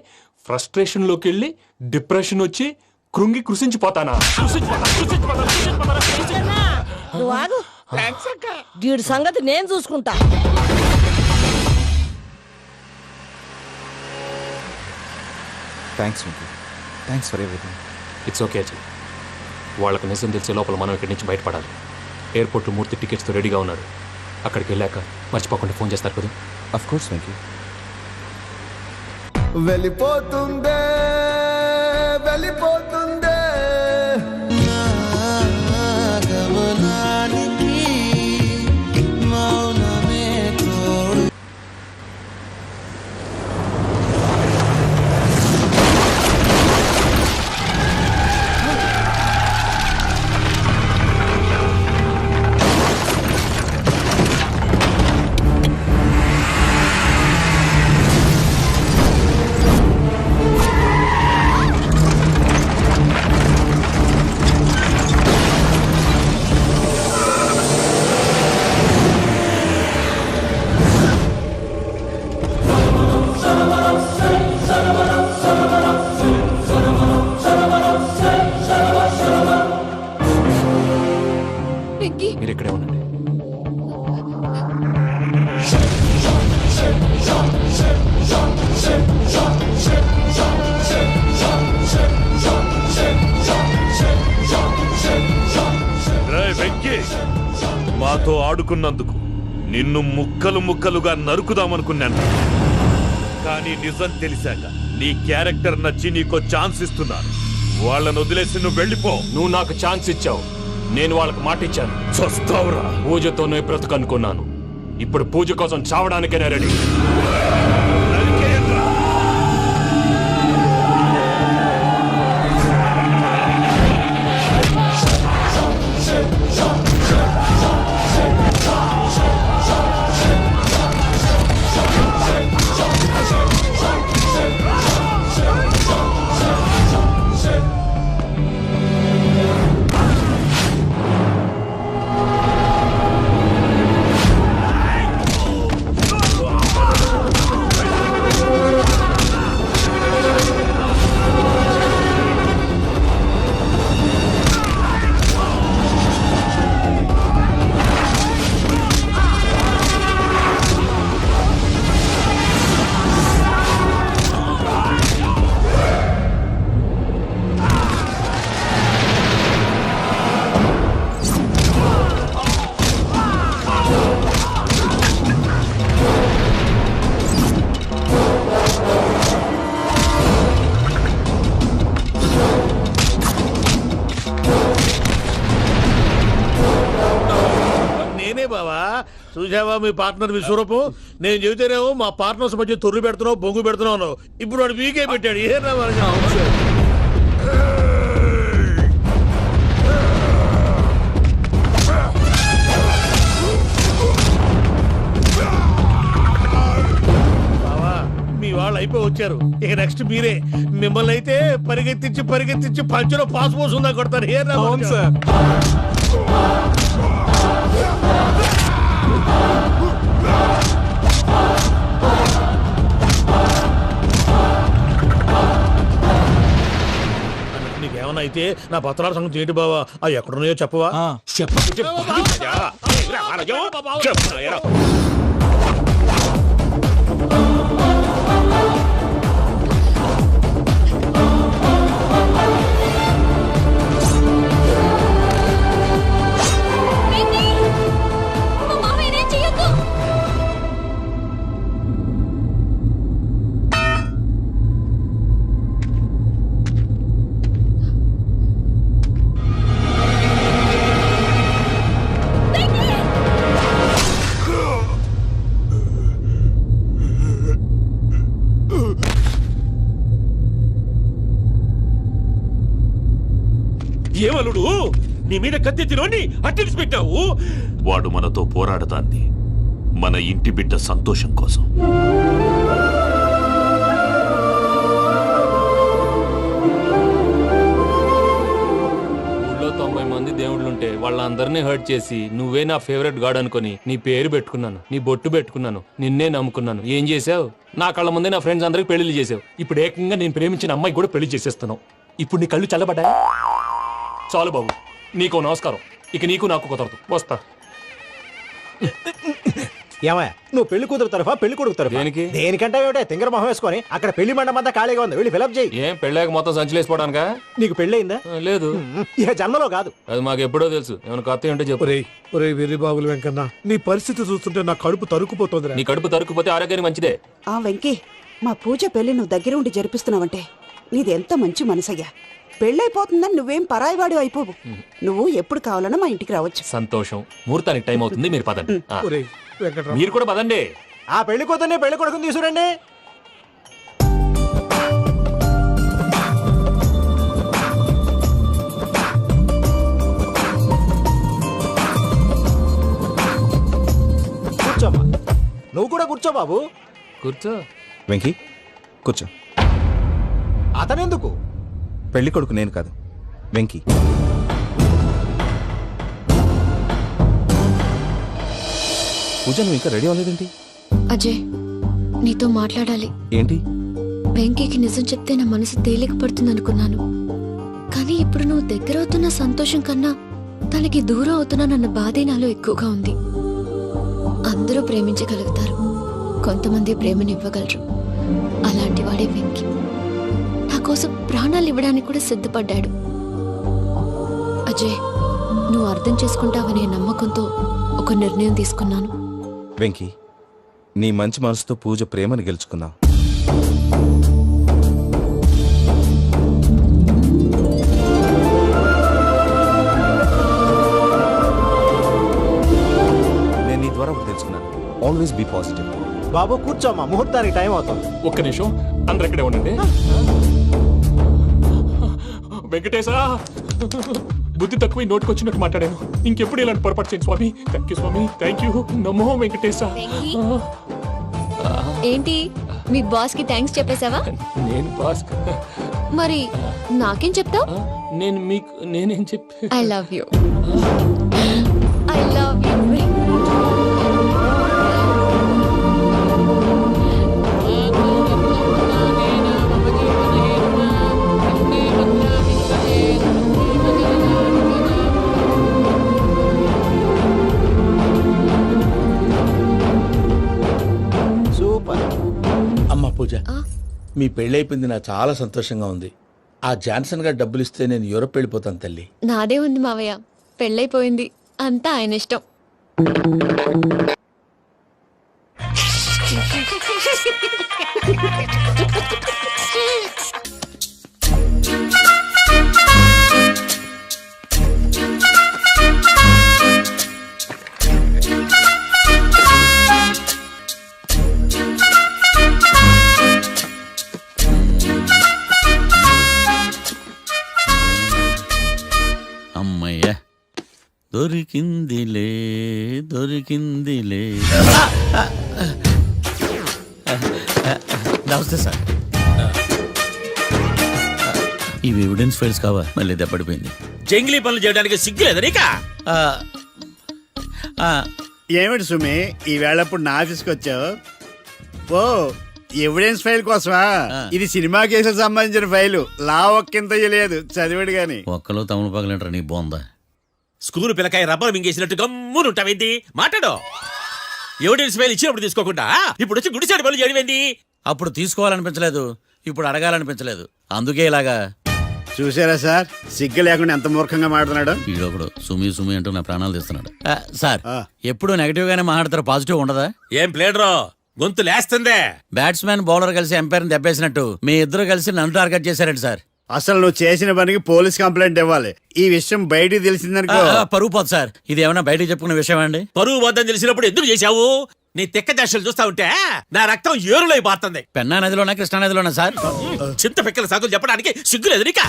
ఫ్రస్ట్రేషన్ లోకి వెళ్ళి డిప్రెషన్ వచ్చి కృంగి కృషించిపోతానా? వీడి సంగతి నేను చూసుకుంటా. Thanks Venky, thanks for everything. It's okay Ajay. వాళ్ళకు నిజం తెలిసే లోపల మనం ఇక్కడి నుంచి బయటపడాలి. ఎయిర్పోర్ట్లో మూర్తి టికెట్స్తో రెడీగా ఉన్నాడు. అక్కడికి వెళ్ళాక మర్చిపోకుండా ఫోన్ చేస్తారు కదా. Of course Venky. వెళ్ళిపోతుందే వెళ్ళిపోతుందే మీరు ఇక్కడే ఉండండి. వెంకీ, మాతో ఆడుకున్నందుకు నిన్ను ముక్కలు ముక్కలుగా నరుకుదామనుకున్నాను. కానీ నిజం తెలిసాక నీ క్యారెక్టర్ నచ్చి నీకో ఛాన్స్ ఇస్తున్నాను. వాళ్ళను వదిలేసి నువ్వు వెళ్ళిపో. నువ్వు నాకు ఛాన్స్ ఇచ్చావు, నేను వాళ్ళకి మాట ఇచ్చాను. చస్తావురా. పూజతోనే బ్రతుకనుకున్నాను, ఇప్పుడు పూజ కోసం చావడానికైనా రెడీ. చూసావా మీ పార్ట్నర్ విశ్వరూపం? నేను చెబితేనేమో మా పార్ట్నర్స్ మధ్య తొర్రు పెడుతున్నావు, బొంగు పెడుతున్నావు. ఇప్పుడు వాడు వీకే పెట్టాడు. ఏనా బావా, మీ వాళ్ళు అయిపోయి వచ్చారు. ఇక నెక్స్ట్ మీరే. మిమ్మల్ని అయితే పరిగెత్తించి పంచలో పాస్ పోసుందా కొడతారు. ఏనా నీకేమన్నా అయితే నా పత్రాల సంగతి ఏంటి బావా? అవి ఎక్కడున్నాయో చెప్పవా? ఏమలుడు, నీ మీద కత్తెత్తిలోని అట్టెలిసి పెట్టావు. వాడు మనతో పోరాడతాంది మన ఇంటి బిడ్డ సంతోషం కోసం. ఊళ్ళో 90 మంది దేవుళ్ళుంటే వాళ్ళందరినీ హర్ట్ చేసి నువ్వే నా ఫేవరెట్ గాడ్ అనుకుని నీ పేరు పెట్టుకున్నాను, నీ బొట్టు పెట్టుకున్నాను, నిన్నే నమ్ముకున్నాను. ఏం చేసావు? నా కళ్ళ ముందే నా ఫ్రెండ్స్ అందరికి పెళ్లి చేసావు. ఇప్పుడు ఏకంగా నేను ప్రేమించిన అమ్మాయి కూడా పెళ్లి చేసేస్తున్నావు. ఇప్పుడు నీ కళ్ళు చల్లబడ్డాయి. చాలు బాబు, నీకో నమస్కారం. ఇక నీకు నాకు కుదరదు. వస్తా. ఏమయ్య, నువ్వు పెళ్లి కూతురు తరఫా పెళ్లి కొడుకు తరఫా? దేనికి? దేనికంటే ఏమిటే తింగర మొహం వేసుకొని అక్కడ పెళ్లి మండపం అంతా ఖాళీగా ఉంది, వెళ్ళి ఫిలప్ చేయి. ఏం పెళ్ళాక మొత్తం సంచలేసిపోవడానికా? నీకు పెళ్ళయిందా? లేదు. ఇక జన్మలో కాదు. అది మాకు ఎప్పుడో తెలుసు. ఏమైనా కొత్త ఉంటే చెప్పు. ఒరే వెర్రిబాబులు వెంకన్న, నీ పరిస్థితి చూస్తుంటే నా కడుపు తరుక్కుపోతుంది. నీ కడుపు తరుక్కుపోతే ఆరోగ్యానికి మంచిదే. ఆ వెంకీ, మా పూజ పెళ్లి నువ్వు దగ్గర ఉండి జరిపిస్తున్నావంటే నీది ఎంత మంచి మనసయ్యా. పెళ్ళైపోతుందని నువ్వేం పరాయివాడు అయిపోవు. నువ్వు ఎప్పుడు కావాలన్నా మా ఇంటికి రావచ్చు. సంతోషం. ముహూర్తానికి టైం అవుతుంది, మీరు పదండి. వెంకట్రావు, మీరు కూడా పదండి. ఆ పెళ్లి కూతుర్ని పెళ్లి కొడుకుని తీసుకురండి. కూర్చోమ్మా. నువ్వు కూడా కూర్చో బాబు. కూర్చో. వెంకీ కూర్చో. అతనెందుకు? పెళ్లి కొడుకు నేను కాదు, వెంకీ. పూజ, నువ్వు ఇంకా రెడీ అవ్వలేదేంటి? అజయ్, నీతో మాట్లాడాలి. ఏంటి? వెంకీకి నిజం చెప్తే నా మనసు తేలిక పడుతుంది అనుకున్నాను. కానీ ఇప్పుడు నువ్వు దగ్గర అవుతున్న సంతోషం కన్నా తనకి దూరం అవుతున్నానన్న బాధే నాలో ఎక్కువగా ఉంది. అందరూ ప్రేమించగలుగుతారు, కొంతమంది ప్రేమనివ్వగలరు. అలాంటి వాడే వెంకీ. నా కోసం ప్రాణాలు ఇవ్వడానికి కూడా సిద్ధపడ్డాడు. అజయ్, నువ్వు అర్థం చేసుకుంటావనే నమ్మకంతో ఒక నిర్ణయం తీసుకున్నాను. వెంకీ, నీ మంచి మనసుతో పూజ ప్రేమను గెలుచుకున్నావు. నేను నీ ద్వారా ఒకటి తెలుసుకున్నాను. Always be positive. బాబు కూర్చోమ్మా, ముహూర్తానికి టైం అవుతుంది. ఒక్క నిమిషం అందరు ఎక్కడే ఉండండి. వెంకటేశా, బుద్ధి తక్కువ నోటుకొచ్చినట్టు మాట్లాడాను. ఇంకెప్పుడు ఇలాంటి పొరపాటు చేయండి స్వామి. థ్యాంక్ యూ స్వామి, థ్యాంక్ యూ. నమో వెంకటేశా. ఏంటి మీ బాస్ కి థ్యాంక్స్ చెప్పేశావా? నేను బాస్ మరి నాకేం చెప్తావు? నేను మీకు నేనేం చెప్పి I love you. I love you. Super. అమ్మ పూజ, మీ పెళ్ళైపోయింది నాకు చాలా సంతోషంగా ఉంది. ఆ జాన్సన్ గారు డబ్బులు ఇస్తే నేను యూరోప్ వెళ్ళిపోతాను తల్లి. నాదే ఉంది మావయ్య, పెళ్ళైపోయింది, అంతా ఆయన ఇష్టం. అమ్మయ్య, దొరికిందిలే దొరికిందిలే. నమస్తే సార్. ఇవి ఎవిడెన్స్ ఫైల్స్ కావా? మళ్ళీ దెబ్బడిపోయింది. జంగిలీ పనులు చేయడానికి సిగ్గులేదు నీకా? ఏమిటి సుమి, ఈ వేళప్పుడు నా ఆఫీస్కి వచ్చావు? ఓ, ఎవిడెన్స్ ఫైల్ కోసమా? ఇది సినిమా కేసులకు సంబంధించిన ఫైలు. లా ఒక్కింత లేదు, చదివాడు గాని. ఒక్కలో తమను పగలంటారు నీ బోందా. స్కూలు పిల్లకాయ రబ్బర్ మింగేసినట్టు గమ్మునుంటావేంది? మాట్లాడో. ఎవిడెన్స్ ఫైల్ ఇచ్చినప్పుడు తీసుకోకుండా ఇప్పుడు వచ్చి గుడిసాడు పనులు చేయడమేంది? అప్పుడు తీసుకోవాలనిపించలేదు, ఇప్పుడు అడగాలనిపించలేదు, అందుకే ఇలాగా. చూసారా సార్, సిగ్గు లేకుండా ఎంత మూర్ఖంగా మాట్లాడుతున్నాడు. ఈడొకడు సుమి సుమి అంటూ నా ప్రాణాలు తీస్తున్నాడు. సార్, ఎప్పుడు నెగటివ్ గానే మాట్లాడతారు, పాజిటివ్ ఉండదా? ఏం ప్లేడరో గొంతు లేస్తుందే. బ్యాట్స్మెన్ బౌలర్ కలిసి ఎంపైర్ దెబ్బేసినట్టు మీ ఇద్దరు కలిసి నన్ను టార్గెట్ చేశారండి సార్. అసలు నువ్వు చేసిన పనికి పోలీస్ కంప్లైంట్ ఇవ్వాలి. ఈ విషయం బయటికి తెలిసిందనుకో పరువు పోదు సార్. ఇది ఏమన్నా బయటకు చెప్పుకునే విషయం అండి? పరువు వద్దని తెలిసినప్పుడు ఎందుకు చేశావు? నీ తెక్క దశలు చూస్తా ఉంటే నా రక్తం ఏరులై పారుతుంది. పెన్నా నదిలోనా కృష్ణా నదిలోనా సార్? చింత పిక్కల సాగులు చెప్పడానికి సిగ్గులేదు నీకా?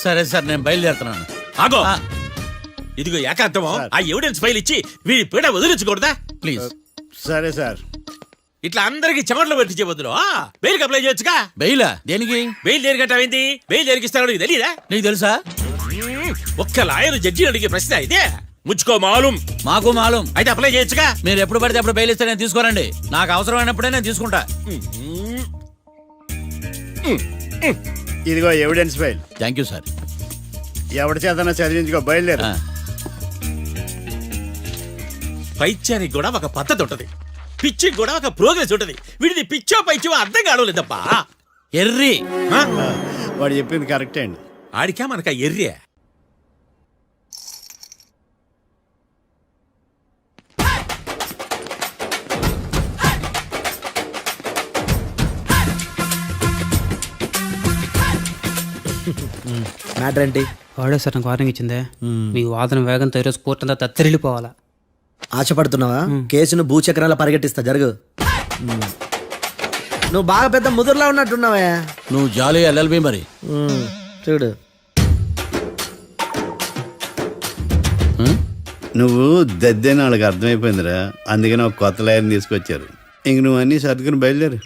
సరే సార్, నేను బయలుదేరుతున్నాను. ఆగో, ఇదిగో ఏకాంతమో ఆ ఎవిడెన్స్ ఫైల్ ఇచ్చి వీడి పీడ వదిలించకూడదా ప్లీజ్? సరే సార్. ఇట్లా అందరికి చెమటలు పెట్టించే బదులు బెయిల్ అప్లై చేయొచ్చుగా. బెయిలా? దేనికి? బెయిల్ దేనికంటావేంది? బెయిల్ దేనికిస్తాడు తెలియదా? నీకు తెలుసా? ఒక్క లాయర్ జడ్జి అడిగే ప్రశ్న అయితే ముచ్చుకో మాలూం. మాకు మాలూం. అయితే అప్లై చేయొచ్చుగా. మీరు ఎప్పుడు పడితే అప్పుడు బెయిల్ ఇస్తే నేను తీసుకోనండి. నాకు అవసరమైనప్పుడే నేను తీసుకుంటా. ఇదిగో evidence file. Thank you sir. ఎవరి చేతనా చదివించుకో, బయలుదేరు. పైత్యానికి కూడా ఒక పద్ధతి ఉంటది, పిచ్చికి కూడా ఒక ప్రోగ్రెస్ ఉంటది. వీడిది పిచ్చో పైచో అర్థం కావలేదప్పా. ఎర్రి. వాడు చెప్పింది కరెక్టే అండి. ఆడికా మనక ఎర్రి. మ్యాటర్ ఏంటి? వాడే సార్ నాకు వార్నింగ్ ఇచ్చిందే. మీ వాదన వేగంతో ఈరోజు కోర్టు అంతా తత్తరిల్లిపోవాలా. ఆశపడుతున్నావా? కేసును భూచక్రాల పరిగెట్టిస్తా, జరుగు. నువ్వు బాగా పెద్ద ముదురులా ఉన్నట్టున్నావే. నువ్వు జాలి ఎల్ఎల్బి మరి. చూడు, నువ్వు దద్దేని వాళ్ళకి అర్థమైపోయిందిరా, అందుకని ఒక కొత్త లాయర్ని తీసుకొచ్చారు. ఇంక నువ్వు అన్నీ సర్దుకుని బయలుదేరు.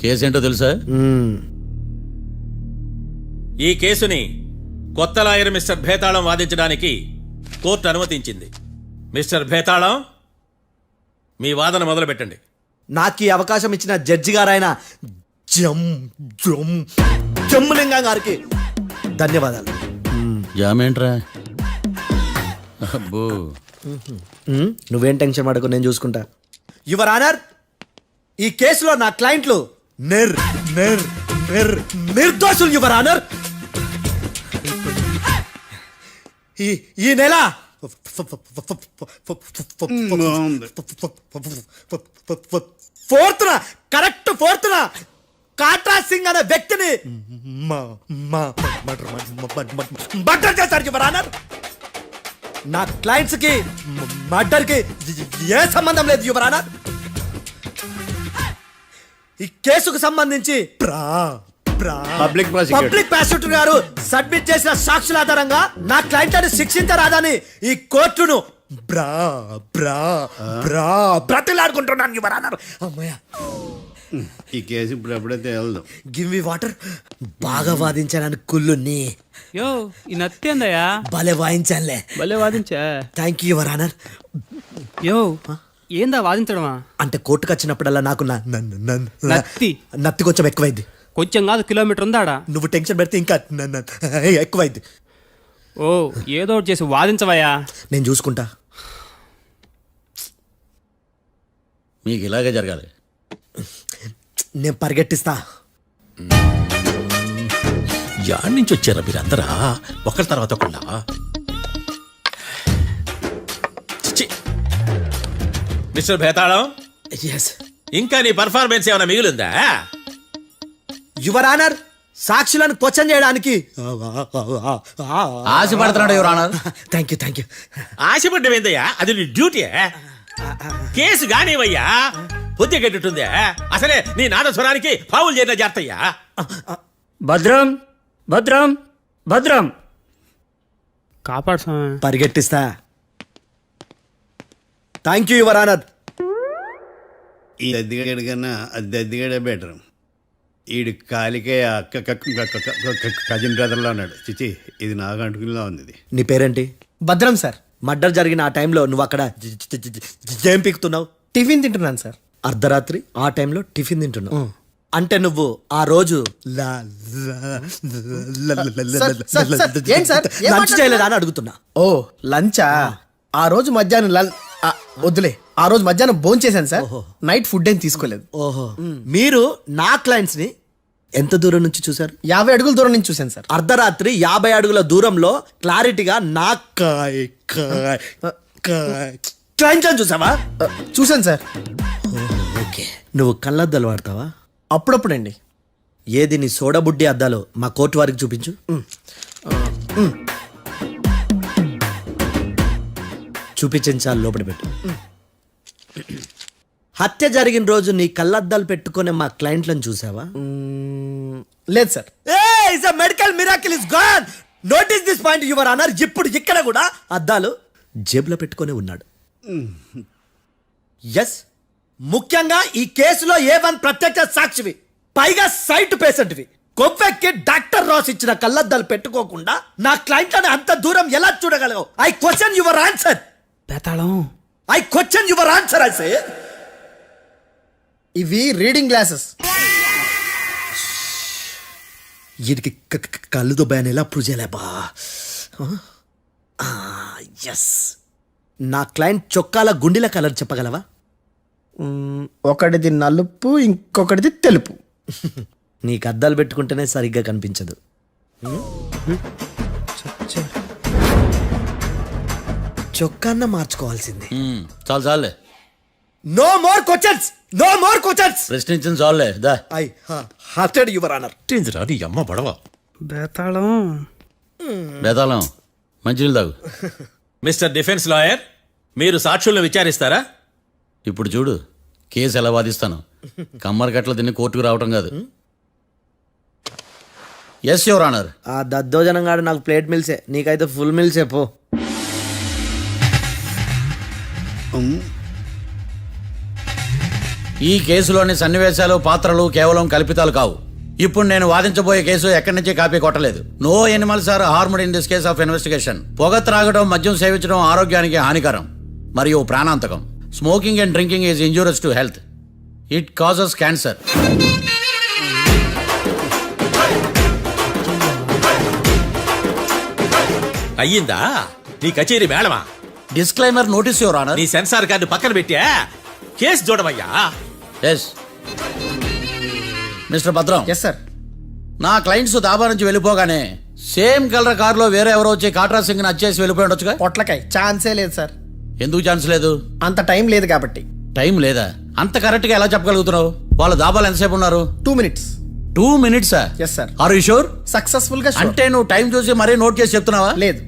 కేసేంటో తెలుసా? ఈ కేసుని కొత్త లాయర్ మిస్టర్ భేతాళం వాదించడానికి కోర్టు అనుమతించింది. మిస్టర్ భేతాళం, మీ వాదన మొదలు పెట్టండి. నాకు ఈ అవకాశం ఇచ్చిన జడ్జి గారైన జమ్ములింగం గారికి ధన్యవాదాలు. జామేంట్రా? అబ్బో, నువ్వేం టెన్షన్ పడకు, నేను చూసుకుంటా. యువర్ ఆనర్, ఈ కేసులో నా క్లయింట్లు నిర్దోషులు యువర్ ఆనర్. ఈ నెల కరెక్ట్ ఫోర్త్న కాట్రా సింగ్ అనే వ్యక్తిని మర్డర్ చేశారు యువర్ ఆనర్. నా క్లయింట్స్ కి మర్డర్ కి ఏ సంబంధం లేదు యువర్ ఆనర్. ఈ కేసుకు సంబంధించి పబ్లిక్ ప్రాసిక్యూటర్ గారు సబ్మిట్ చేసిన సాక్షుల ఆధారంగా నా క్లయింట్ అని శిక్షించరాదని ఈ కోర్టును బ్రతిలాడుకుంటున్నాను యువర్ ఆనర్. అమ్మయ్య, ఈ కేసు ఇప్పుడు ఎప్పుడైతే వెళ్దాం. Give me water. బాగా వాదించాలని కుళ్ళుని. యో ఈ నత్తేందయ్యా? భలే వాయించానులే. భలే వాదించా. Thank you your honour. యో ఏందా వాదించడమా? అంటే కోర్టుకు వచ్చినప్పుడల్లా నాకు నత్తి కొంచెం ఎక్కువైంది. కొంచెం కాదు, కిలోమీటర్ ఉందాడా. నువ్వు టెన్షన్ పెడితే ఇంకా ఎక్కువైంది. ఓ ఏదో ఒకటి చేసి వాదించవయ్యా. నేను చూసుకుంటా. మీకు ఇలాగే జరగాలి. నేను పరిగెట్టిస్తా. యాడ్ నుంచి వచ్చారా మీరందరా ఒకరి తర్వాత ఒకళ్ళ? మిస్టర్ భేతాళం, ఇంకా నీ పర్ఫార్మెన్స్ ఏమైనా మిగిలిందా? యువర్ ఆనర్, సాక్షులను క్వశ్చన్ చేయడానికి ఆశపడుతున్నాడు యువర్ ఆనర్. Thank you. ఆశపడ్డమేందయ్యా? అది నీ డ్యూటీ. కేసు గానివయ్యా, బుద్ధి కట్టుందే. అసలే నీ నాదస్వరానికి పావులు చేరిన జాతయ్యా. భద్రం భద్రం భద్రం కాపాడు స్వామి. పరిగెట్టిస్తా. Thank you your honour. ఈ దద్దిగడి కన్నా అది దద్దిగడే బెటర్. ఈడు కాలికే కజిన్ బ్రదర్లో ఉన్నాడు. చిచి, ఇది నాకు అంటుకునిలా ఉంది. ఇది నీ పేరేంటి? భద్రం సార్. మర్డర్ జరిగిన ఆ టైంలో నువ్వు అక్కడ ఏం పీకుతున్నావు? టిఫిన్ తింటున్నాను సార్. అర్ధరాత్రి ఆ టైంలో టిఫిన్ తింటున్నావు అంటే నువ్వు ఆ రోజు లంచ్ చేయలేదా అని అడుగుతున్నా. ఓ లంచా? ఆ రోజు మధ్యాహ్నం వద్దులే, ఆ రోజు మధ్యాహ్నం భోజనం చేశాను సార్. నైట్ ఫుడ్ ఏం తీసుకోలేదు. ఓహో, మీరు నా క్లయింట్స్ ని ఎంత దూరం నుంచి చూసారు? 50 అడుగుల దూరం నుంచి చూశాను సార్. అర్ధరాత్రి 50 అడుగుల దూరంలో క్లారిటీగా నా క్లయింట్ చూసావా? చూశాను సార్. ఓకే, నువ్వు కళ్ళద్దాలు వాడతావా? అప్పుడప్పుడండి. ఏది నీ సోడబుడ్డి అద్దాలు మా కోర్టు వారికి చూపించు. చూపించాలి, లోపల పెట్టు. హత్య జరిగిన రోజు నీ కళ్ళద్దాలు పెట్టుకునే మా క్లయింట్లను చూసావా? లేదు sir. Medical miracle is gone. Notice this point your honour. ఇప్పుడు ఇక్కడ కూడా అద్దాలు జేబులో పెట్టుకొని ఉన్నాడు. ఎస్, ముఖ్యంగా ఈ కేసులో A1 ప్రత్యక్ష సాక్షివి, పైగా సైట్ పేషెంట్వి. కొవ్వెక్కి డాక్టర్ రాస్ ఇచ్చిన కళ్ళద్దాలు పెట్టుకోకుండా నా క్లయింట్లను అంత దూరం ఎలా చూడగలవు? I question your answer. బేతాళం, I question your answer. I say ఇవి రీడింగ్ గ్లాసెస్. వీడికి కళ్ళు దుబ్బాయని ఎలా ప్రూవ్ చేయలేబా? ఎస్, నా క్లయింట్ చొక్కాల గుండెల కలర్ చెప్పగలవా? ఒకటిది నలుపు, ఇంకొకటిది తెలుపు. నీకు అద్దాలు పెట్టుకుంటేనే సరిగ్గా కనిపించదు. చొక్కాన్న మార్చుకోవాల్సింది. చాలు చాలే. No more questions, no more questions. ప్రశ్నించింది చాలులే. దా ఐ హార్టెడ్ యువర్ ఆనర్. నీ అమ్మ పడవ. బేతాళం బేతాళం, మంచినీళ్ళు తాగు. మిస్టర్ డిఫెన్స్ లాయర్, మీరు సాక్షులను విచారిస్తారా? ఇప్పుడు చూడు కేసు ఎలా వాదిస్తాను. కమ్మరి కట్ల తిని కోర్టుకు రావటం కాదు. Yes your honour. ఆ దద్దోజనంగాడు నాకు ప్లేట్ మిల్సే, నీకైతే ఫుల్ మిల్సే పో. ఈ కేసులోని సన్నివేశాలు, పాత్రలు కేవలం కల్పితాలు కావు. ఇప్పుడు నేను వాదించబోయే కేసు ఎక్కడి నుంచి కాపీ కొట్టలేదు. No animals are harmed in this case of investigation. పొగ త్రాగడం, మద్యం సేవించడం ఆరోగ్యానికి హానికరం మరియు ప్రాణాంతకం. Smoking and drinking is injurious to health. It causes cancer. అయ్యిందా నీ కచేరీ మేడమా? Disclaimer notice your honour. నీ సెన్సార్ కార్డు పక్కన పెట్టా కేసు చూడవయ్యా. Yes mister Bhadram. Yes sir. నా క్లయింట్స్ దాబా నుంచి వెళ్ళిపోగానే సేమ్ కలర్ కారులో వేరే ఎవరో వచ్చి కాట్రా సింగ్ ని వచ్చేసి వెళ్ళిపోయి ఉండొచ్చుగా. పొట్లకాయ ఛాన్సే లేదు సార్. ఎందుకు ఛాన్స్ లేదు? అంత టైం లేదు కాబట్టి. టైం లేదా? అంత కరెక్ట్ గా ఎలా చెప్పగలుగుతున్నావు? వాళ్ళ దాబాలు ఎంతసేపు ఉన్నారు? 2 minutes. 2 minutes? Yes sir. Are you sure? Successful గా sure. అంటే నువ్వు టైం చూసి మరీ నోట్ చేసి చెప్తున్నావా? లేదు.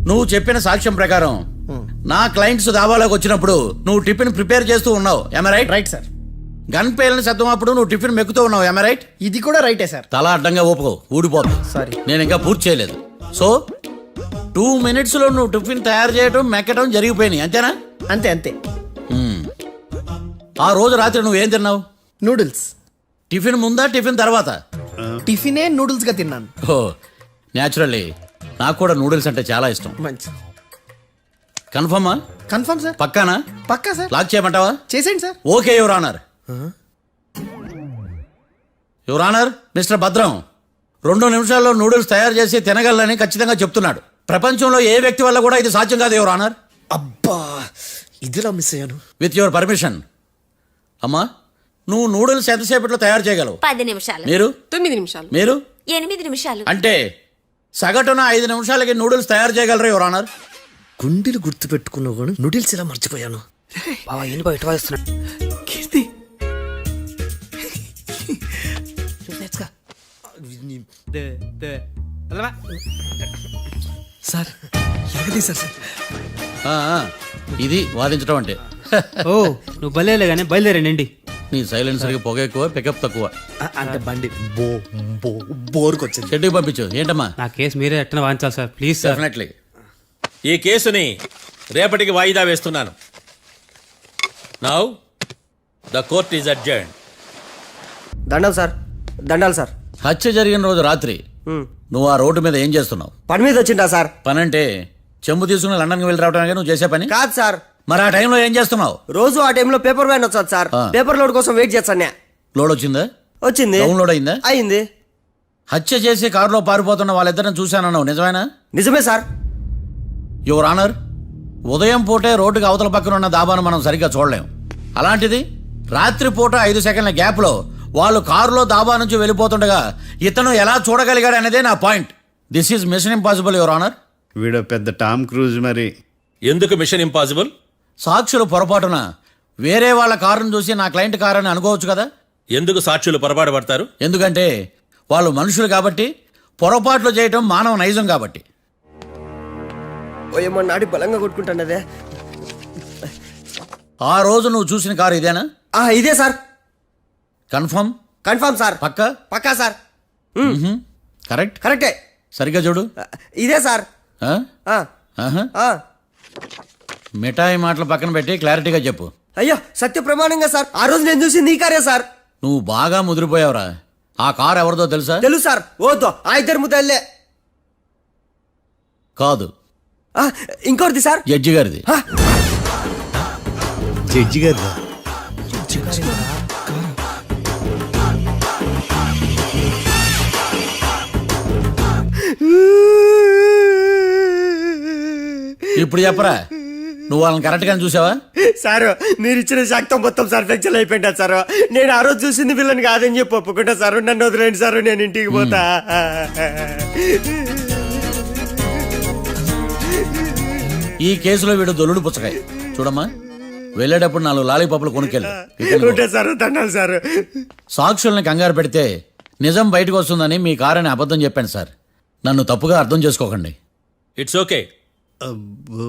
నువ్వు చెప్పిన సాక్ష్యం ప్రకారం నా క్లయింట్స్ దాబాలోకి వచ్చినప్పుడు నువ్వు టిఫిన్ ప్రిపేర్ చేస్తూ ఉన్నావు. am I right? Right sir. Gun పేలిన శబ్దం అప్పుడు నువ్వు టిఫిన్ మెక్కుతూ ఉన్నావు. am I right? ఇది కూడా రైటే సార్. తల అడ్డంగా ఊపుకో, ఊడిపోతుంది. సారీ. నేను ఇంకా పూర్తి చేయలేదు. సో 2 minutes లో నువ్వు టిఫిన్ తయారు చేయడం మెక్కడం జరిగిపోయినాయి అంతేనా? అంతే అంతే. ఆ రోజు రాత్రి నువ్వేం తిన్నావు? నూడిల్స్. టిఫిన్ ముందా టిఫిన్ తర్వాత? టిఫినే నూడిల్స్ గా తిన్నాను. ఓ న్యాచురల్లీ నాకు కూడా నూడిల్స్ అంటే చాలా ఇష్టం. మంచి. కన్ఫర్మా? Confirm sir. పక్కానా? పక్కా సార్. లాక్ చేయమంటావా? చేసేయండి sir. Okay your honour. Your honour, mister Bhadram 2 నిమిషాల్లో నూడిల్స్ తయారు చేసి తినగలని ఖచ్చితంగా చెప్తున్నాడు. ప్రపంచంలో ఏ వ్యక్తి వల్ల కూడా ఇది సాధ్యం కాదు యువర్ ఆనర్. అబ్బా ఇదిలా మిస్ అయ్యాను. With your permission. అమ్మా నువ్వు నూడిల్స్ ఎంతసేపట్లో తయారు చేయగలవు? 10 నిమిషాలు. మీరు? 9 నిమిషాలు. మీరు? 8 నిమిషాలు. అంటే సగటున 5 నిమిషాలకి నూడిల్స్ తయారు చేయగలరు యువర్ ఆనర్. గుండెలు గుర్తు పెట్టుకున్నావు కానీ నూడిల్స్ ఇలా మర్చిపోయాను. బావా ఏంటి బావ ఇటు వస్తున్నాడు? కీర్తి సార్ సార్. ఆ, ఆ, ఇది వాదించడం అంటే. ఓ నువ్వు బయలుదేరలే కానీ బయలుదేరండి. నీ సైలెన్సర్కి పొగ ఎక్కువ, పికప్ తక్కువ. అంటే బండి బోర్కి వచ్చింది. షెడ్యూల్ పంపించు. ఏంటమ్మా? నా కేసు మీరే ఎట్టన వాయించాలి సార్ ప్లీజ్ సార్. డెఫినెట్లీ. ఈ కేసుని రేపటికి వాయిదా వేస్తున్నాను. Now the court is adjourned. దండాలు సార్. దండాలు సార్. హత్య జరిగిన రోజు రాత్రి నువ్వు ఆ రోడ్డు మీద ఏం చేస్తున్నావు? పని మీద వచ్చిందా సార్? పని అంటే చెంబు తీసుకుని లండన్కి వెళ్ళి రావడానికి నువ్వు చేసే పని కాదు సార్. మరి ఆ టైంలో ఏం చేస్తున్నావు? రోజు ఆ టైంలో పేపర్ వ్యాన్ వచ్చాది సార్. పేపర్ లోడ్ కోసం వెయిట్ చేస్తాను. లోడ్ వచ్చిందా? వచ్చింది. డౌన్లోడ్ అయిందా? అయింది. హత్య చేసి కారులో పారిపోతున్న వాళ్ళిద్దరిని చూశానన్నావు, నిజమేనా? నిజమే సార్. యువర్ ఆనర్, ఉదయం పూటే రోడ్డుకి అవతల పక్కన ఉన్న దాబాను మనం సరిగ్గా చూడలేం. అలాంటిది రాత్రి పూట 5 సెకండ్ల గ్యాప్లో వాళ్ళు కారులో దాబా నుంచి వెళ్ళిపోతుండగా ఇతను ఎలా చూడగలిగాడు అనేదే నా point. This is mission impossible your honour. వీడు పెద్ద టామ్ క్రూజ్ మరి. ఎందుకు మిషన్ ఇంపాసిబుల్? సాక్షులు పొరపాటున వేరే వాళ్ళ కారును చూసి నా క్లయింట్ కారు అని అనుకోవచ్చు కదా. ఎందుకు సాక్షులు పొరపాటు పడతారు? ఎందుకంటే వాళ్ళు మనుషులు కాబట్టి, పొరపాట్లు చేయటం మానవ నైజం కాబట్టి. ఓయమ్మ నాడి బలంగా కొట్టుకుంటానదే. ఆ రోజు నువ్వు చూసిన కారు ఇదేనా? ఇదే సార్. కన్ఫర్మ్? Confirm sir. పక్కా? పక్కా సార్. కరెక్ట్? కరెక్టే. సరిగ్గా చూడు. ఇదే సార్. మిఠాయి మాటలు పక్కన పెట్టి క్లారిటీగా చెప్పు. అయ్యో సత్య ప్రమాణంగా సార్ ఆ రోజు నేను చూసింది ఈ కారే సార్. నువ్వు బాగా ముదిరిపోయావురా. ఆ కారు ఎవరిదో తెలుసా? తెలుసు సార్. ఓతో ఆ ఇద్దరు ముద్దల్లే. కాదు, ఇంకోటిది సార్. జడ్జి గారిది. జడ్జి గారిదా? ఇప్పుడు చెప్పరా, నువ్వు వాళ్ళని కరెక్ట్ గానే చూసావా? సార్ మీరు ఇచ్చిన శాక్తం మొత్తం సార్ ఫ్రాక్చర్ అయిపోయింటా సార్. నేను ఆ రోజు చూసింది వీళ్ళని కాదని చెప్పి ఒప్పుకుంటా సార్. నన్ను వదిలేండి సార్, నేను ఇంటికి పోతా. ఈ కేసులో వీడు దొల్లుడు పుచ్చకాయ. చూడమ్మా, వెళ్ళేటప్పుడు 4 లాలీపాపులు కొనుక్కెళ్ళు. Sir దండాలి sir. సాక్షుల్ని కంగారు పెడితే నిజం బయటకు వస్తుందని మీ కారని అబద్ధం చెప్పాను సార్. నన్ను తప్పుగా అర్థం చేసుకోకండి. It's okay. అబ్బో.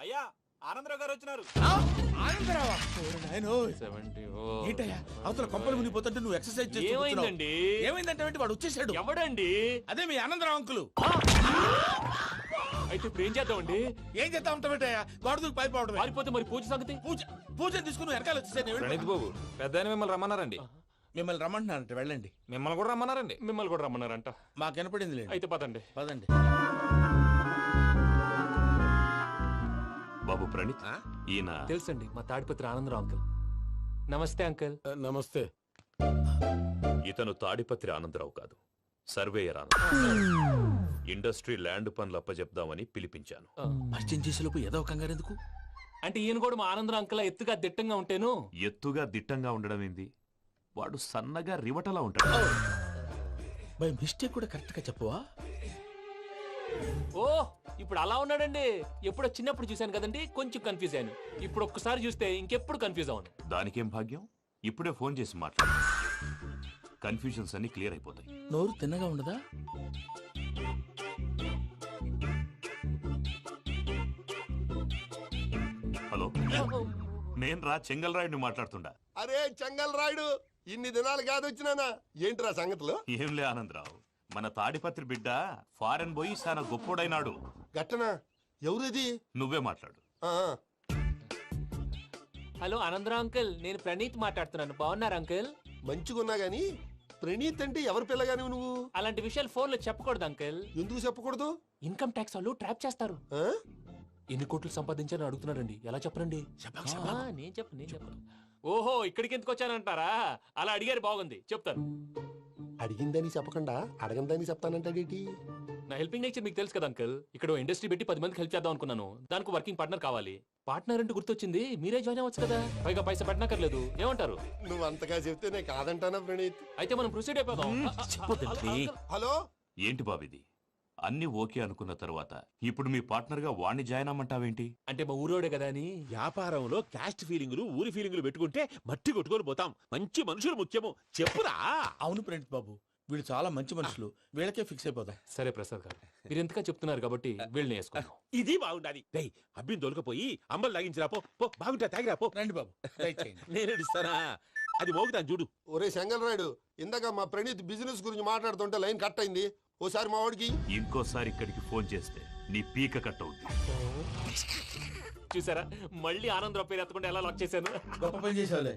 అయ్యా ఆనందరావు గారు వచ్చినారు. అవతల కొంపలు మునిగిపోతుంటే నువ్వు ఎక్సర్సైజ్ చేస్తూ ఏమైందండి? ఏమైందంటే వాడు వచ్చేసాడు. ఎవడండి? అదే మీ ఆనందరావు అంకులు. అయితే ఇప్పుడు ఏం చేద్దామండి? ఏం చేస్తా ఉంటావేటయ్యా? గోడ దూకి పైపోవడం. పారిపోతే మరి పూజ సంగతి? పూజ తీసుకుని వెనకాల వచ్చేసాను. ప్రణీత్ బాబు, పెద్ద మిమ్మల్ని రమ్మన్నారండి. మిమ్మల్ని రమ్మంటున్నారంట, వెళ్ళండి. మిమ్మల్ని కూడా రమ్మన్నారండి. మిమ్మల్ని కూడా రమ్మన్నారంట. మాకు వినపడింది లేదు. అయితే పదండి. పదండి. బాబు ప్రణీత్, ఈయన తెలుసండి, మా తాడిపత్రి ఆనందరావు అంకుల్. నమస్తే అంకుల్. నమస్తే. ఇతను తాడిపత్రి ఆనందరావు కాదు, సర్వేయర్ ఇండస్ట్రీ ల్యాండ్ పనులు అప్పచెప్దామని పిలిపించాను. పరిచయం చేసేలోపు ఏదో కంగారు ఎందుకు? అంటే ఈయన కూడా మా ఆనందరావు అంకుల్ ఎత్తుగా దిట్టంగా ఉంటాను. ఎత్తుగా దిట్టంగా ఉండడం ఏంది? వాడు సన్నగా రివటలా ఉంటాడు. బై మిస్టేక్ కూడా కరెక్ట్ గా చెప్పవా? ఓ ఇప్పుడు అలా ఉన్నాడండి. ఎప్పుడో చిన్నప్పుడు చూశాను కదండి, కొంచెం కన్ఫ్యూజ్ అయ్యాను. ఇప్పుడు ఒక్కసారి చూస్తే ఇంకెప్పుడు కన్ఫ్యూజ్ అవును. దానికేం భాగ్యం, ఇప్పుడే ఫోన్ చేసి మాట్లాడు. కన్ఫ్యూజన్స్ అన్ని క్లియర్ అయిపోతాయి. నోరు తిన్నగా ఉండదా? హలో, నేను రా చెంగల్ రాయుడిని మాట్లాడుతుండా. అరే చెంగల్ రాయుడు, ఇన్ని దినాలు కాదు వచ్చినానా? ఏంట్రా సంగతులు? ఏంలే ఆనందరావు, మన తాడిపత్రి బిడ్డ ఫారెన్ పోయి చాలా గొప్పోడైనాడు. గట్టనా? ఎవరిది? నువ్వే మాట్లాడు. హలో ఆనందరావు అంకుల్, నేను ప్రణీత్ మాట్లాడుతున్నాను. బాగున్నారు అంకుల్? మంచిగున్నా గాని ప్రణీత్ అంటే ఎవరి పిల్లగాని నువ్వు? అలాంటి విషయాలు ఫోన్ లో చెప్పకూడదు అంకుల్. ఎందుకు చెప్పకూడదు? ఇన్కమ్ ట్యాక్స్ వాళ్ళు ట్రాప్ చేస్తారు. ఎన్ని కోట్లు సంపాదించాలని అడుగుతున్నారండి, ఎలా చెప్పరండి? నేను చెప్పను. ఓహో, ఇక్కడికి ఎందుకు వచ్చానంటారా? అలా అడిగారు, బాగుంది, చెప్తాను. అడిగిందని చెప్పకుండా అడగందని చెప్తానంటాడేటి? నా హెల్పింగ్ నేచర్ మీకు తెలుసు కదా అంకుల్. ఇక్కడ ఇండస్ట్రీ పెట్టి 10 మందికి హెల్ప్ చేద్దాం అనుకున్నాను. దానికి వర్కింగ్ పార్ట్నర్ కావాలి. పార్ట్నర్ అంటే గుర్తొచ్చింది, మీరే జాయిన్ అవ్వచ్చు కదా, పైగా పైసా పెట్టనక్కర్లేదు. ఏమంటారు? నువ్వు అంతగా చెప్తేనే కాదంటానా ప్రణీత్? అయితే మనం ప్రొసీడ్ అయిపోదాం. హలో, ఏంటి బాబిది? అన్ని ఓకే అనుకున్న తర్వాత ఇప్పుడు మీ పార్ట్నర్ గా వాణ్ణి జాయిన్ అమ్మంటావేంటి? అంటే మా ఊరోడే కదా అని. వ్యాపారంలో క్యాస్ట్ ఫీలింగులు, ఊరి ఫీలింగులు పెట్టుకుంటే మట్టి కొట్టుకొని పోతాం. మంచి మనుషులు ముఖ్యము. చెప్పురా. అవును ప్రణీత్ బాబు, వీళ్ళు చాలా మంచి మనుషులు, వీళ్ళకే ఫిక్స్ అయిపోదాం. సరే ప్రసాద్ గారు, మీరు ఎంతగా చెప్తున్నారు కాబట్టి వీళ్ళని వేసుకున్నాం. ఇది బాగుండాలి. డై అబ్బిని దొలకపోయి అంబలు తాగించిరా పో. బాగుంటా తాగిరా పో. రండి బాబు, నేను ఇస్తానా? అది మోగుతాను చూడు. ఒరే చెంగల్ రాయుడు, ఇందాక మా ప్రణీత్ బిజినెస్ గురించి మాట్లాడుతుంటే లైన్ కట్ అయింది. ఓసారి మా వాడికి ఇంకోసారి ఇక్కడికి ఫోన్ చేస్తే నీ పీక కట్ అవుతుంది. చూసారా, మళ్ళీ ఆనందరావు పేరు ఎత్తకుండా ఎలా లాక్ చేశాను. గొప్ప పని చేసేవాళ్ళే.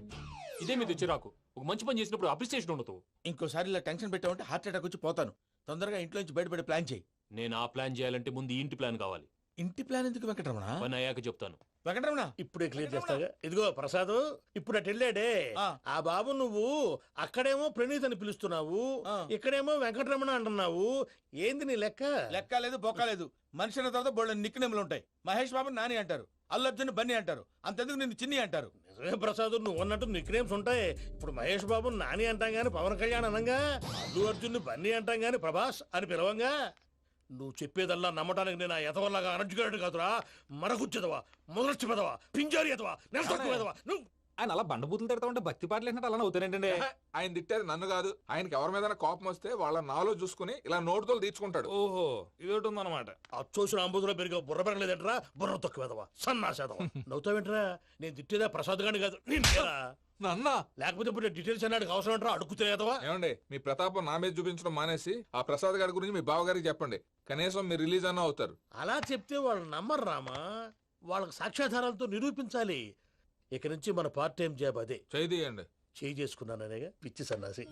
ఇదే మీద చిరాకు. ఒక మంచి పని చేసినప్పుడు అప్రిసియేషన్ ఉండదు. ఇంకోసారి ఇలా టెన్షన్ పెట్టామంటే హార్ట్ అటాక్ వచ్చి పోతాను. తొందరగా ఇంట్లో నుంచి బయటపడే ప్లాన్ చేయి. నేను ఆ ప్లాన్ చేయాలంటే ముందు ఇంటి ప్లాన్ కావాలి. ఇంటి ప్లాన్ ఎందుకు వెంకటరమణ? పని అయ్యాక చెప్తాను. వెంకటరమణ ఇప్పుడే క్లియర్ చేస్తాగా. ఇదిగో ప్రసాద్, ఇప్పుడు అటు వెళ్ళాడే ఆ బాబు, నువ్వు అక్కడేమో ప్రణీత్ అని పిలుస్తున్నావు, ఇక్కడేమో వెంకటరమణ అంటున్నావు. ఏంది నీ లెక్క? లెక్క లేదు, బొక్క లేదు. మనిషి అన్న తర్వాత బోళ్ళ నిక్నెములు ఉంటాయి. మహేష్ బాబు నాని అంటారు, అల్లు అర్జున్ బన్నీ అంటారు, అంతెందుకు నిన్ను చిన్ని అంటారు. నిజమే ప్రసాద్, నువ్వు అన్నట్టు నిక్నేమ్స్ ఉంటాయి. ఇప్పుడు మహేష్ బాబు నాని అంటాం గాని పవన్ కళ్యాణ్ అనంగా, అల్లు అర్జున్ బన్నీ అంటాం గాని ప్రభాస్ అని పిలవంగా. నువ్వు చెప్పేదల్లా నమ్మటానికి నేను ఆ ఎతవల్లాగా అనర్జుకేటెడ్ కాదురా. మరగుచ్చదవా, మొదలచ్చి పెదవా, పింజారి ఎదవా, నెలసొక్కు పెదవా. నువ్వు ఆయన అలా బండబూతులు తిడతా ఉంటే భక్తి పాటలు ఏంటంటే అలా అవుతానంటే. ఆయన తిట్టేది నన్ను కాదు, ఆయనకి ఎవరి మీద కోపం వస్తే వాళ్ళ నాలో చూసుకుని ఇలా నోటుతో తీర్చుకుంటాడు. ఓహో, ఇదొకటి ఉందన్నమాట. అచ్చోసిన అంబుధులో పెరిగే బుర్ర పెరగలేదంటరా, బుర్ర తొక్కు వెదవా, సన్నాసేదవా. నవ్వుతావేంట్రా? నేను తిట్టేదా ప్రసాద్ గాని కాదు, నిన్నేరా. నన్నా? లేకపోతే ఇప్పుడు డీటెయిల్స్ అన్నాడు అవసరం అంటారా? అడుగుతాయేదవా. ఏమండి, మీ ప్రతాపం నా మీద చూపించడం మానేసి ఆ ప్రసాద్ గారి గురించి మీ బావగారికి చెప్పండి. కనీసం మీరు రిలీజ్ అన్న అవుతారు. అలా చెప్తే వాళ్ళు నమ్మరు రామా. వాళ్ళకి సాక్ష్యాధారాలతో నిరూపించాలి. ఇక నుంచి మన పార్ట్ టైం జాబ్ అదే. చేయండి. చేయి చేసుకున్నాననేగా పిచ్చి సన్నాసి.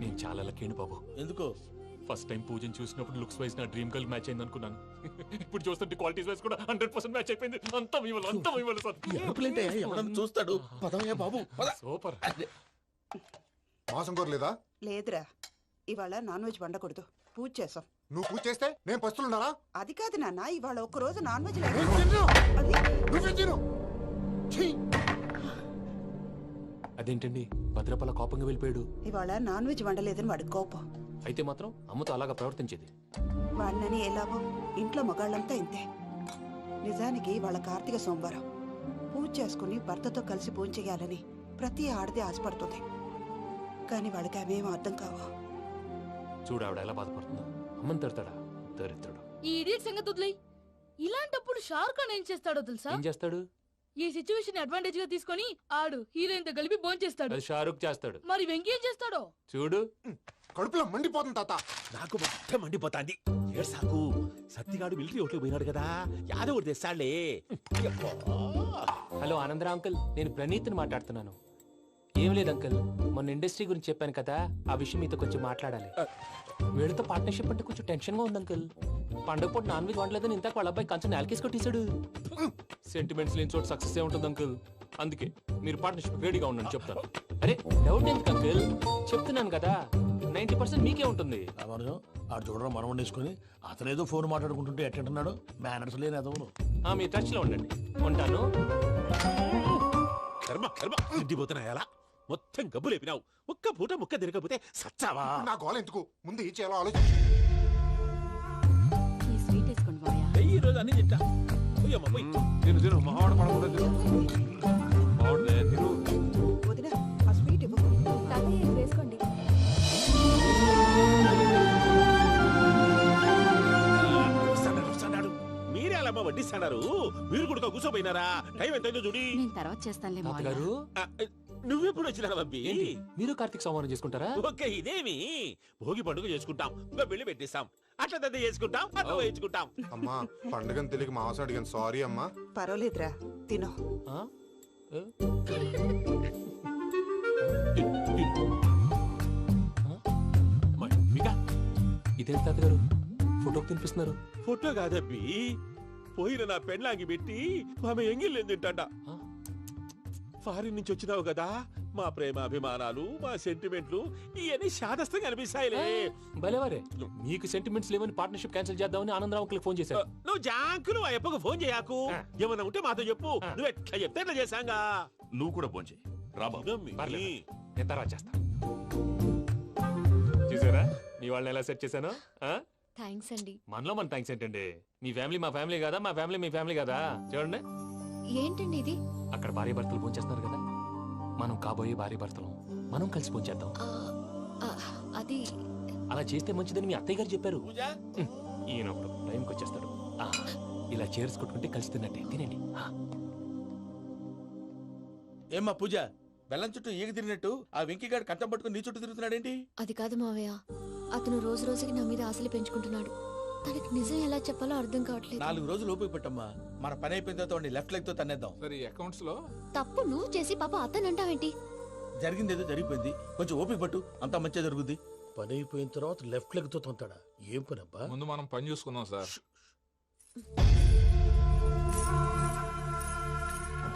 నేను చాలా లక్కీ బాబు. ఎందుకు? ఫస్ట్ టైం పూజను చూసినప్పుడు లుక్స్ వైజ్ నా డ్రీమ్ గర్ల్ మ్యాచ్ అయింది అనుకున్నాను. ఇప్పుడు చూస్తుంటే క్వాలిటీస్ వైజ్ కూడా 100% మ్యాచ్ అయిపోయింది. అంతా మీ వల్ల సార్. ఎవడన్నా చూస్తాడు. పదవయ్యా బాబు, పద. సూపర్. మోసం కోరలేదా? లేదురా, ఇవాళ నాన్ వెజ్ వండకూడదు, పూజ చేసాం. నువ్వు పూజ చేస్తే నేను పస్తులున్నానా? అది కాదు నాన్న, ఇవాళ ఒక్క రోజు నాన్ వెజ్ అదేంటండి భద్రపల కోపంగా వెళ్ళిపోయాడు? ఇవాళ నాన్ వెజ్ వండలేదని వాడి కోపం. అయితే మాత్రం అమ్మతో అలాగా ప్రవర్తించేది. వాడినని ఎలాగో ఇంట్లో మగాళ్ళంతా ఇంతే. నిజానికి వాళ్ళ కార్తీక సోమవారం పూజ చేసుకుని భర్తతో కలిసి పూజ చేయాలని ప్రతి ఆడది ఆశపడుతుంది. కానీ వాళ్ళకి అవేం అర్థం కావు. చూడు ఆవిడ ఎలా బాధపడుతుందో. అమ్మని తిడతాడా? దరిద్రుడు. ఈ ఇడియట్ సంగతి వదిలేయ్. ఇలాంటప్పుడు షారుఖ్ ఖాన్ ఏం చేస్తాడో తెలుసా? ఏం చేస్తాడు? ఈ సిచ్యువేషన్ అడ్వాంటేజ్ గా తీసుకొని ఆడు హీరోయిన్ తో కలిపి బోన్ చేస్తాడు. అది షారుఖ్ చేస్తాడు. మరి వెంకీ ఏం చేస్తాడో చూడు. కడుపులో మండిపోతుంది తాత. నాకు మొత్తం మండిపోతాంది. ఏడ్సాకు, సత్తిగాడు మిలిటరీ ఓట్లకు పోయినాడు కదా, యాదో ఒకటి తెస్తాడులే. హలో ఆనందరా అంకుల్, నేను ప్రణీత్ని మాట్లాడుతున్నాను. ఏం లేదు అంకుల్, మొన్న ఇండస్ట్రీ గురించి చెప్పాను కదా, ఆ విషయం మీతో కొంచెం మాట్లాడాలి. వీళ్ళతో పార్ట్నర్షిప్ అంటే కొంచెం టెన్షన్గా ఉంది అంకుల్. పండగ పూట నాన్ వెజ్ వండలేదని ఇంతకు వాళ్ళ అబ్బాయి కంచెం నేలకేసి కొట్టేశాడు. సెంటిమెంట్స్ లేని చోట సక్సెస్ ఏ ఉంటుంది అంకుల్. అందుకే మీరు పార్ట్నర్షిప్ రెడీగా ఉండండి చెప్తాను. అరే డౌట్ ఎందుకు అంకుల్, చెప్తున్నాను కదా 90% మీకే ఉంటుంది. ఆడు చూడడం మనం వండేసుకుని అతనేదో ఫోన్ మాట్లాడుకుంటుంటే ఎట్టంటున్నాడు మేనర్స్ లేని అదవును. మీ టచ్ లో ఉండండి, ఉంటాను. కర్మ కర్మ, తిండిపోతున్నా ఎలా మొత్తం గబ్బు లేపినావు. ఒక్క పూట ముక్క తిరగకపోతే సచ్చావా? నా గోల ఎందుకు, ముందు ఏం చేయాలో ఆలోచించు. ఈ రోజు అన్ని తింటా. పోయమ్మ, పోయి. తిను తిను, మావాడు పడకుండా తిను. మావాడిదే తిను. వదిన ఆ స్వీట్ ఇవ్వు. వేసుకోండి. వస్తాడు. మీరే అలా వడ్డిస్తాడారు, మీరు కూడా కూర్చోపోయినారా? టైం ఎంతైందో చూడి. తర్వాత చేస్తానులే తాతగారు, నువ్వెప్పుడు వచ్చినా అబ్బి? మీరు కార్తీక్ సంహారం చేసుకుంటారా? ఓకే, ఇదేమి భోగి పండుగ చేసుకుంటాం, ఇంకా పెళ్లి పెట్టిస్తాం, అట్లా దద్ద చేసుకుంటాం, అట్లా వేయించుకుంటాం. అమ్మా పండుగని తెలియక మాంసం అడిగాను, సారీ అమ్మా. పర్వాలేదురా తినో. ఇదేంటి తాతగారు ఫోటోకి తినిపిస్తున్నారు? ఫోటో కాదబ్బి, పోయిన నా పెళ్ళాంగి పెట్టి ఆమె ఎంగిల్ తింటాడ. ఫారిన్ నుంచి వచ్చినావు కదా, మా ప్రేమ అభిమానాలు, మా సెంటిమెంట్లు ఇవన్నీ శాదస్తంగా అనిపిస్తాయిలే. భలేవారే, మీకు సెంటిమెంట్స్ లేవని పార్ట్నర్షిప్ క్యాన్సిల్ చేద్దామని ఆనందరావు అంకుల్కి ఫోన్ చేశారు. నువ్వు జాంకులు ఆ ఎప్పకు ఫోన్ చేయకు, ఏమన్నా ఉంటే మాతో చెప్పు. నువ్వు ఎట్లా చెప్తే ఎట్లా చేశాంగా. నువ్వు కూడా ఫోన్ చేయి రాబా. నేను తర్వాత చేస్తా. చూసారా మీ వాళ్ళని ఎలా సెట్ చేశాను? థ్యాంక్స్ అండి. మనలో మన థ్యాంక్స్ ఏంటండి, మీ ఫ్యామిలీ మా ఫ్యామిలీ కదా, మా ఫ్యామిలీ మీ ఫ్యామిలీ కదా. చూడండి, ఏంటండి ఇది? అక్కడ భార్య భర్తలు ఫోన్ చేస్తున్నారు కదా, మనం కాబోయే భార్య భర్తలు మనం కలిసి ఫోన్ చేద్దాం. అది అలా చేస్తే మంచిదని మీ అత్తయ్య గారు చెప్పారు. ఈయన ఒకడు టైంకి వచ్చేస్తాడు. ఇలా చేర్స్ కొట్టుకుంటే కలిసి తిన్నట్టే, తినండి. ఏమ్మా పూజ, బెల్లం చుట్టూ ఈగ తిరిగినట్టు ఆ వెంకీగాడు కంటం పట్టుకుని నీ చుట్టూ తిరుగుతున్నాడేంటి? అది కాదు మావయ్య, అతను రోజు రోజుకి నా మీద ఆశలు పెంచుకుంటున్నాడు. తనకి నిజం ఎలా చెప్పాలో అర్థం కావట్లేదు. 4 రోజులు ఓపిక పట్టమ్మా, మన పని అయిపోయిన తర్వాత లెఫ్ట్ లెగ్ తో తన్నేద్దాం. సరే అకౌంట్స్ లో తప్పు నువ్వు చేసి పాప అతను అంటావేంటి? జరిగిందేదో జరిగిపోయింది, కొంచెం ఓపిక పట్టు, అంతా మంచిగా జరుగుద్ది. పని అయిపోయిన తర్వాత లెఫ్ట్ లెగ్ తో తొంతాడా? ఏం పని అబ్బా? ముందు మనం పని చూసుకుందాం సార్.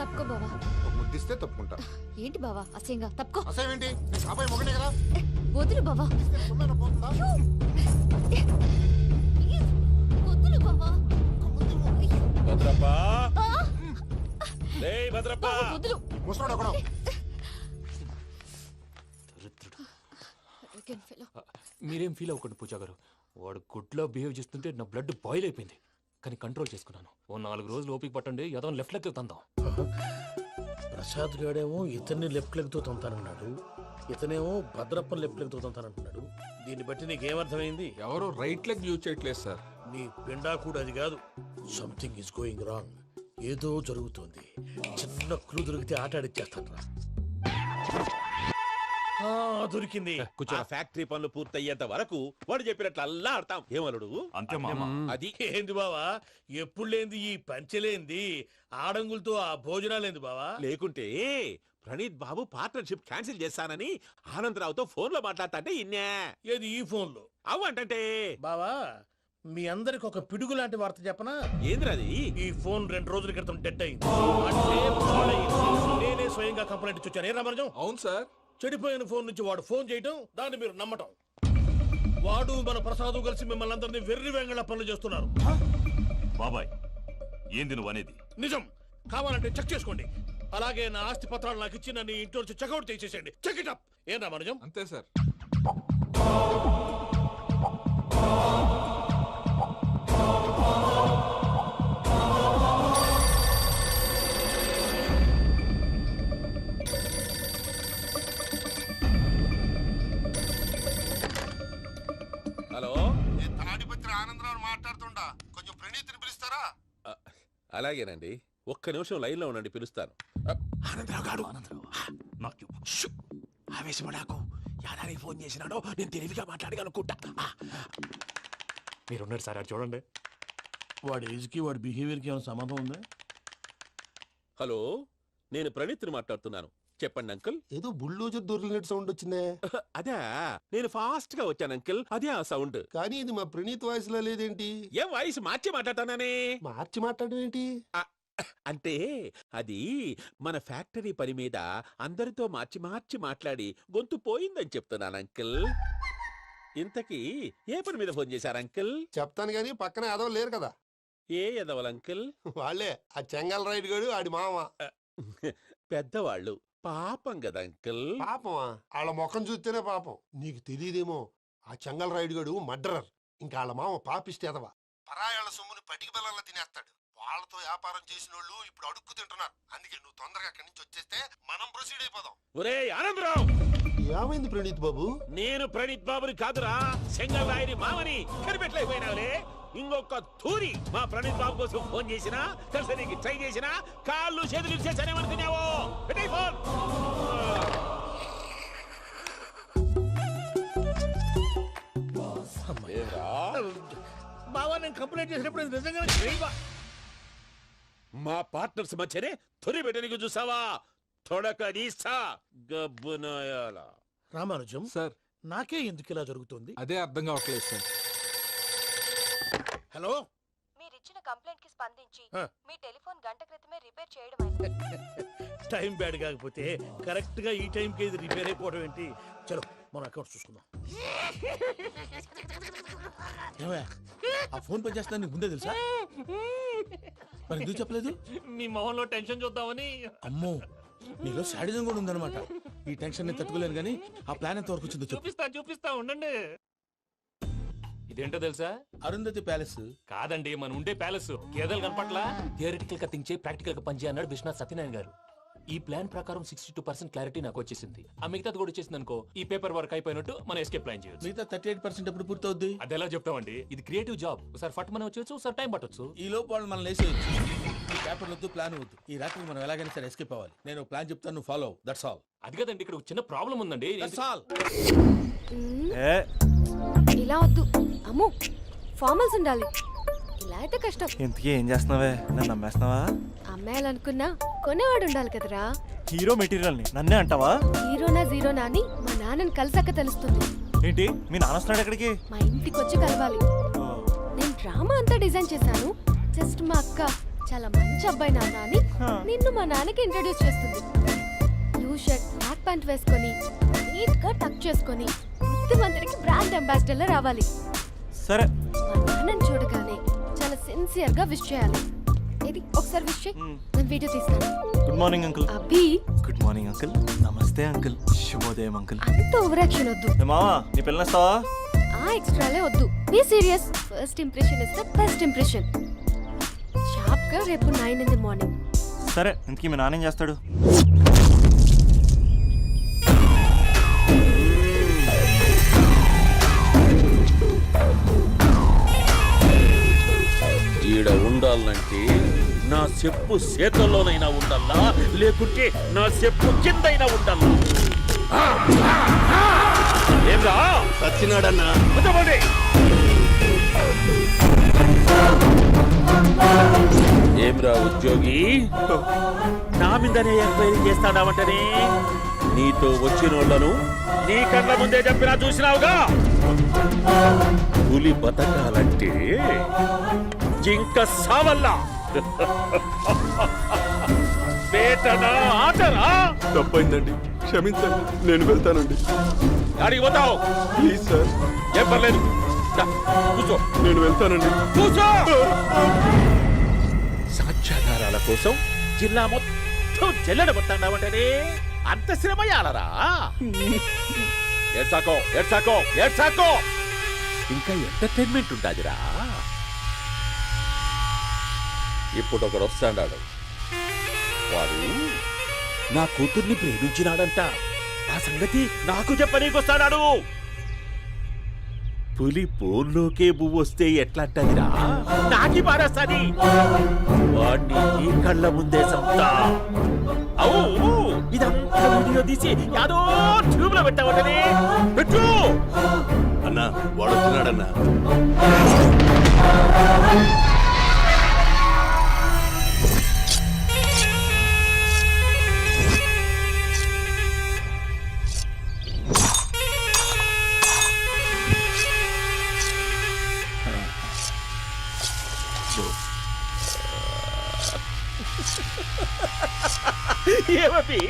తప్పుకో బావా. ముద్దిస్తే తప్పుకుంటా. ఏంటి బావా అసహ్యంగా? తప్పుకో. అసేమేంటి, నీ అబ్బాయి మొగనే కదా. వదులు బావా. వదులు బావా. భద్రప్ప, రేయ్ భద్రప్ప. వదులు. ముసలోడు ఒకడు. మీరేం ఫీల్ అవ్వకండి పూజా గారు, వాడు గుడ్లో బిహేవ్ చేస్తుంటే నా బ్లడ్ బాయిల్ అయిపోయింది, కానీ కంట్రోల్ చేసుకున్నాను. ఓ 4 రోజులు ఓపిక పట్టండి, ఏదో లెఫ్ట్ లెగ్ తందాం. ప్రసాద్ గాడేమో ఇతన్ని లెఫ్ట్ లెగ్ తో తొంతానన్నాడు, ఇతనేమో భద్రప్ప లెఫ్ట్ లెగ్ తో తొంతానంటున్నాడు. దీన్ని బట్టి నీకేమర్థమైంది? ఎవరు రైట్ లెగ్ యూజ్ చేయట్లేదు సార్. నీ పిండా కూడా అది కాదు. సంథింగ్ ఈస్ గోయింగ్ రాంగ్, ఏదో జరుగుతోంది. చిన్న క్లూ దొరికితే ఆట ఆడిచ్చేస్తాను రా. దొరికింది. ఆ ఫ్యాక్టరీ పనులు పూర్తయ్యేంత వరకు వాడు చెప్పినట్లు అల్లా ఆడతాం. ఏమలుడు అంతే మామ. అది ఏంది బావా, ఎప్పుడు లేంది ఈ పంచలేంది, ఆడంగులతో ఆ భోజనాలేంది బావా? లేకుంటే ప్రణీత్ బాబు పార్ట్నర్షిప్ క్యాన్సిల్ చేస్తానని ఆనందరావుతో ఫోన్ లో మాట్లాడతాంటే ఇన్నే. ఏది ఈ ఫోన్ లో? అవ్వంటే బావా, మీ అందరికి ఒక పిడుగు లాంటి వార్త చెప్పనా? ఏంద్రది? ఈ ఫోన్ 2 రోజుల క్రితం డెడ్ అయింది. అంటే పాడైంది. నేనే స్వయంగా కంప్లైంట్ ఇచ్చి వచ్చాను. ఏ రామరాజం? అవును సార్. చెడిపోయిన ఫోన్ నుంచి వాడు ఫోన్ చేయటం, దాన్ని మీరు నమ్మటం. వాడు మన ప్రసాదు కలిసి మిమ్మల్ని అందరినీ వెర్రి వెంగళ పనులు చేస్తున్నారు. బాబాయ్, ఏంది నువ్వు అనేది? నిజం. కావాలంటే చెక్ చేసుకోండి. అలాగే నా ఆస్తి పత్రాలు నాకు ఇచ్చి నన్ను ఇంట్లో నుంచి చెక్అౌట్ చేసేసేయండి. Check it up. ఏం రామరాజం? అంతే సార్. హలో, తాడిపత్రి ఆనందరావు మాట్లాడుతుండా, కొంచెం ప్రణీతిని పిలుస్తారా? అలాగేనండి, ఒక్క నిమిషం లైన్ లో ఉండండి, పిలుస్తాను. ఆనందరావు గాడు. ఆవేశపడాకు, యాదానికి ఫోన్ చేసినాడో నేను తెలివిగా మాట్లాడగలనుకుంటా. మీరున్నారు సార్, అది చూడండి. వాడి ఏజ్కి వాడి బిహేవియర్కి ఏమైనా సంబంధం ఉందా? హలో, నేను ప్రణీత్ని మాట్లాడుతున్నాను. చెప్పండి అంకుల్. ఏదో బుల్డోజర్ దొరికినట్టు సౌండ్ వచ్చిందే. అదే, నేను ఫాస్ట్ గా వచ్చాను అంకుల్, అదే ఆ సౌండ్. కానీ ఇది మా ప్రణీత్ వాయిస్ లో లేదేంటి? ఏ వాయిస్ మార్చి మాట్లాడతానని? మార్చి మాట్లాడడం ఏంటి? అంటే అది మన ఫ్యాక్టరీ పని మీద అందరితో మార్చి మార్చి మాట్లాడి గొంతు పోయిందని చెప్తున్నాను అంకుల్. ఇంతకీ ఏ పని మీద ఫోన్ చేశారు అంకుల్? చెప్తాను గానీ పక్కన ఏదో లేరు కదా. ఏ ఎదవల్ అంకుల్? వాళ్ళే ఆ చెంగల్ రైడ్ గడు ఆడి మామ. పెద్దవాళ్ళు పాపం కదా అంకుల్. పాపమా? వాళ్ళ ముఖం చూస్తేనే పాపం. నీకు తెలియదేమో, ఆ చెంగల్ రైడ్ గడు మర్డరర్. ఇంకా వాళ్ళ మామ పాపిస్తే ఎదవా. పరాయాళ్ళ సొమ్ముని పటికి బెల్లంలో తినేస్తాడు. వాళ్ళతో వ్యాపారం చేసిన వాళ్ళు ఇప్పుడు అడుక్కు తింటున్నారు. అందుకే నువ్వు తొందరగా అక్కడి నుంచి వచ్చేస్తే మనం ప్రొసీడ్ అయిపోదాం. ఒరే ఆనందరావు! ఏమైంది ప్రణీత్ బాబు? నేను ప్రణీత్ బాబుని కాదురా, సెంగల్ రాయని మామని. కనిపెట్టలేకపోయినావులే. ఇంకొక తూరి మా ప్రణీత్ బాబు కోసం ఫోన్ చేసినా, కలిసి నీకు ట్రై చేసినా కాళ్ళు చేతులు ఇచ్చేసానేమనుకున్నావు. పెట్టే ఫోన్. బావా, నేను కంప్లైంట్ చేసినప్పుడు ఇది నిజంగానే మా పార్ట్నర్స్ మధ్యనే తొలి పెట్టడానికి చూసావా? తొడక నీస్తా గబ్బునాయాల. రామానుజం సార్, నాకే ఎందుకు ఇలా జరుగుతుంది? అదే అర్థం కావట్లేదు సార్. హలో, మీరిచ్చిన కంప్లైంట్ కి స్పందించి ఆ. మీ టెలిఫోన్ గంట క్రితమే రిపేర్ చేయడం టైం బ్యాడ్ కాకపోతే కరెక్ట్ గా ఈ టైంకి ఇది రిపేర్ అయిపోవడం ఏంటి? చలో మన అకౌంట్ చూసుకుందాం. ఏమయ్య, ఆ ఫోన్ పని చేస్తున్నా నీకు ముందే తెలుసా? మరి ఎందుకు చెప్పలేదు? మీ మొహంలో టెన్షన్ చూద్దామని. అమ్మో, నీలో శాడిజం కూడా ఉందన్నమాట. ఈ టెన్షన్ నేను తట్టుకోలేను కానీ ఆ ప్లాన్ ఎంత వరకు వచ్చిందో చెప్పు. చూపిస్తా ఉండండి. ఇదేంటో తెలుసా? అరుంధతి ప్యాలెస్ కాదండి, మన ఉండే ప్యాలెస్. గేదెలు కనపట్లా? థియరిటికల్ గా థింక్ చేయి, ప్రాక్టికల్ గా పనిచేయ అన్నాడు విశ్వనాథ్ సత్యనారాయణ గారు. ఈ ప్లాన్ ప్రకారం 62% క్లారిటీ నాకు వచ్చేసింది. ఆ మిగతాది కూడా వచ్చేసింది అనుకో, ఈ పేపర్ వర్క్ అయిపోయినట్టు మనం ఎస్కేప్ ప్లాన్ చేయొచ్చు. మిగతా 38% ఎప్పుడు పూర్తవుద్ది? అది ఎలా చెప్తామండి? ఇది క్రియేటివ్ జాబ్. ఒకసారి ఫట్ మనం వచ్చేయచ్చు, ఒకసారి టైం పట్టొచ్చు. ఈ లోపు వాళ్ళు మనం లేసేయచ్చు. ఈ పేపర్ వద్దు, ప్లాన్ వద్దు. ఈ రాత్రికి మనం ఎలాగైనా సరే ఎస్కేప్ అవ్వాలి. నేను ప్లాన్ చెప్తాను, నువ్వు ఫాలో. That's all. అది కదండి, ఇక్కడ ఒక చిన్న ప్రాబ్లం ఉందండి. That's all. ఇలా వద్దు అమ్ము, ఫార్మల్స్ ఉండాలి. ఇలా అయితే కష్టం. ఇంతకీ ఏం చేస్తున్నావే? నన్ను నమ్మేస్తున్నావా? అమ్మాయాలనుకున్నా కొనేవాడు ఉండాలి కదరా. హీరో మెటీరియల్ ని నన్నే అంటావా? హీరోనా జీరోనా అని మా నాన్నని కలిసాక తెలుస్తుంది. ఏంటి, మీ నాన్న వస్తున్నాడు ఎక్కడికి? మా ఇంటికి వచ్చి కలవాలి. నేను డ్రామా అంతా డిజైన్ చేశాను. జస్ట్ మా అక్క చాలా మంచి అబ్బాయి నాన్న అని నిన్ను మా నాన్నకి ఇంట్రడ్యూస్ చేస్తుంది. బ్లూ షర్ట్, బ్లాక్ ప్యాంట్ వేసుకొని నీట్ గా టక్ చేసుకొని బుద్ధిమంతుడికి బ్రాండ్ అంబాసిడర్ రావాలి. సరే. మా నాన్నని చూడగానే చాలా సిన్సియర్ గా విష్ చేయాలి. ఇది ఒకసారి విష్ చేయి, నేను వీడియో తీస్తాను. Good morning uncle. అభి. Good morning uncle. నమస్తే అంకుల్. శుభోదయం అంకుల్. అంత ఓవర్ యాక్షన్ వద్దు. మావా, నీ పిల్లనిస్తావా? ఆ ఎక్స్ట్రాలే వద్దు. Be serious. First impression is the best impression. Sharp గా రేపు 9 in the morning. సరే, ఇంతకీ మీ నాన్న ఏం చేస్తాడు? ఈడ ఉండాలంటే నా చెప్పు చేతల్లోనైనా ఉండాలా, లేకుంటే నా చెప్పు కిందైనా ఉండాలా. ఏంరా సచ్చినాడన్నా? ఏమ్రా ఉద్యోగి, నా మీదనే ఎంక్వైరీ చేస్తాడావంటనే? నీతో వచ్చిన వాళ్ళను నీ కళ్ళ ముందే చెప్పినా చూసినావుగా. పులి బతకాలంటే జింక సావల్లా. వేటనా ఆటరా? తప్పైందండి, క్షమించండి. నేను వెళ్తానండి. అడిగి పోతావు? Please sir. ఏం పర్లేదు, కూర్చో. నేను వెళ్తానండి. కూర్చో. సాక్ష్యాధారాల కోసం జిల్లా మొత్తం జల్లెడబట్టావంటనే? అంత శ్రమయాలరా? ఏడ్సాకో ఏడ్సాకో ఏడ్సాకో. ఇంకా ఎంటర్టైన్మెంట్ ఉండాదిరా. ఇప్పుడు ఒకడు వస్తాడాడు. వాడు నా కూతుర్ని ప్రేమించినాడంట. ఆ సంగతి నాకు చెప్పనీకొస్తాడాడు. పులి పోన్లోకే పువ్వు వస్తే ఎట్లాంటదిరా నాకి పారేస్తాది వాడిని నీ కళ్ళ ముందే సంతా అవు ఇదంతా వీడియో తీసి యాదో ట్యూబ్ లో పెట్టవటనే పెట్టు అన్నా వాడు వస్తున్నాడన్నా ఏమపి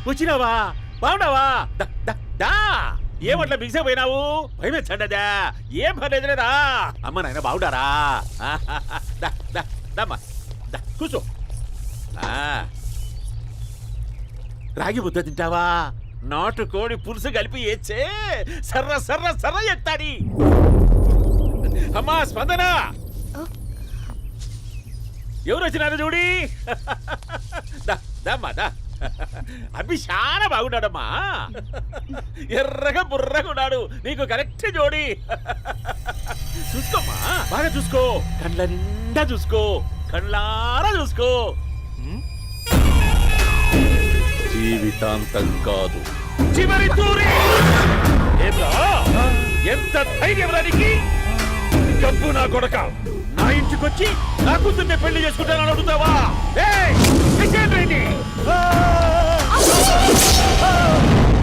వచ్చినావా బాగున్నావా ఏమట్లా బిగిసే పోయినావు భయమేచ్చండదా ఏం పర్లేదులేదా అమ్మ నాయన బాగుండారా కూర్చో రాగి ముద్ద తింటావా నాటు కోడి పులుసు కలిపి ఏచ్చే సర్ర సర్ర సర్ర ఎత్తాడి అమ్మా స్పందన ఎవరు వచ్చినారు చూడి దమ్మా అభి చాలా బాగున్నాడమ్మా ఎర్రగా బుర్రగా ఉన్నాడు నీకు కరెక్ట్ జోడి చూసుకోమ్మా బాగా చూసుకో కండ్ల నిండా చూసుకో కళ్ళారా చూసుకో జీవితాంతం కాదు చివరి తూరి ఎంత ధైర్యం రానికి డబ్బు నా కొడక నా ఇంటికొచ్చి నా కూతుర్ని పెళ్లి చేసుకుంటానని అడుగుతావా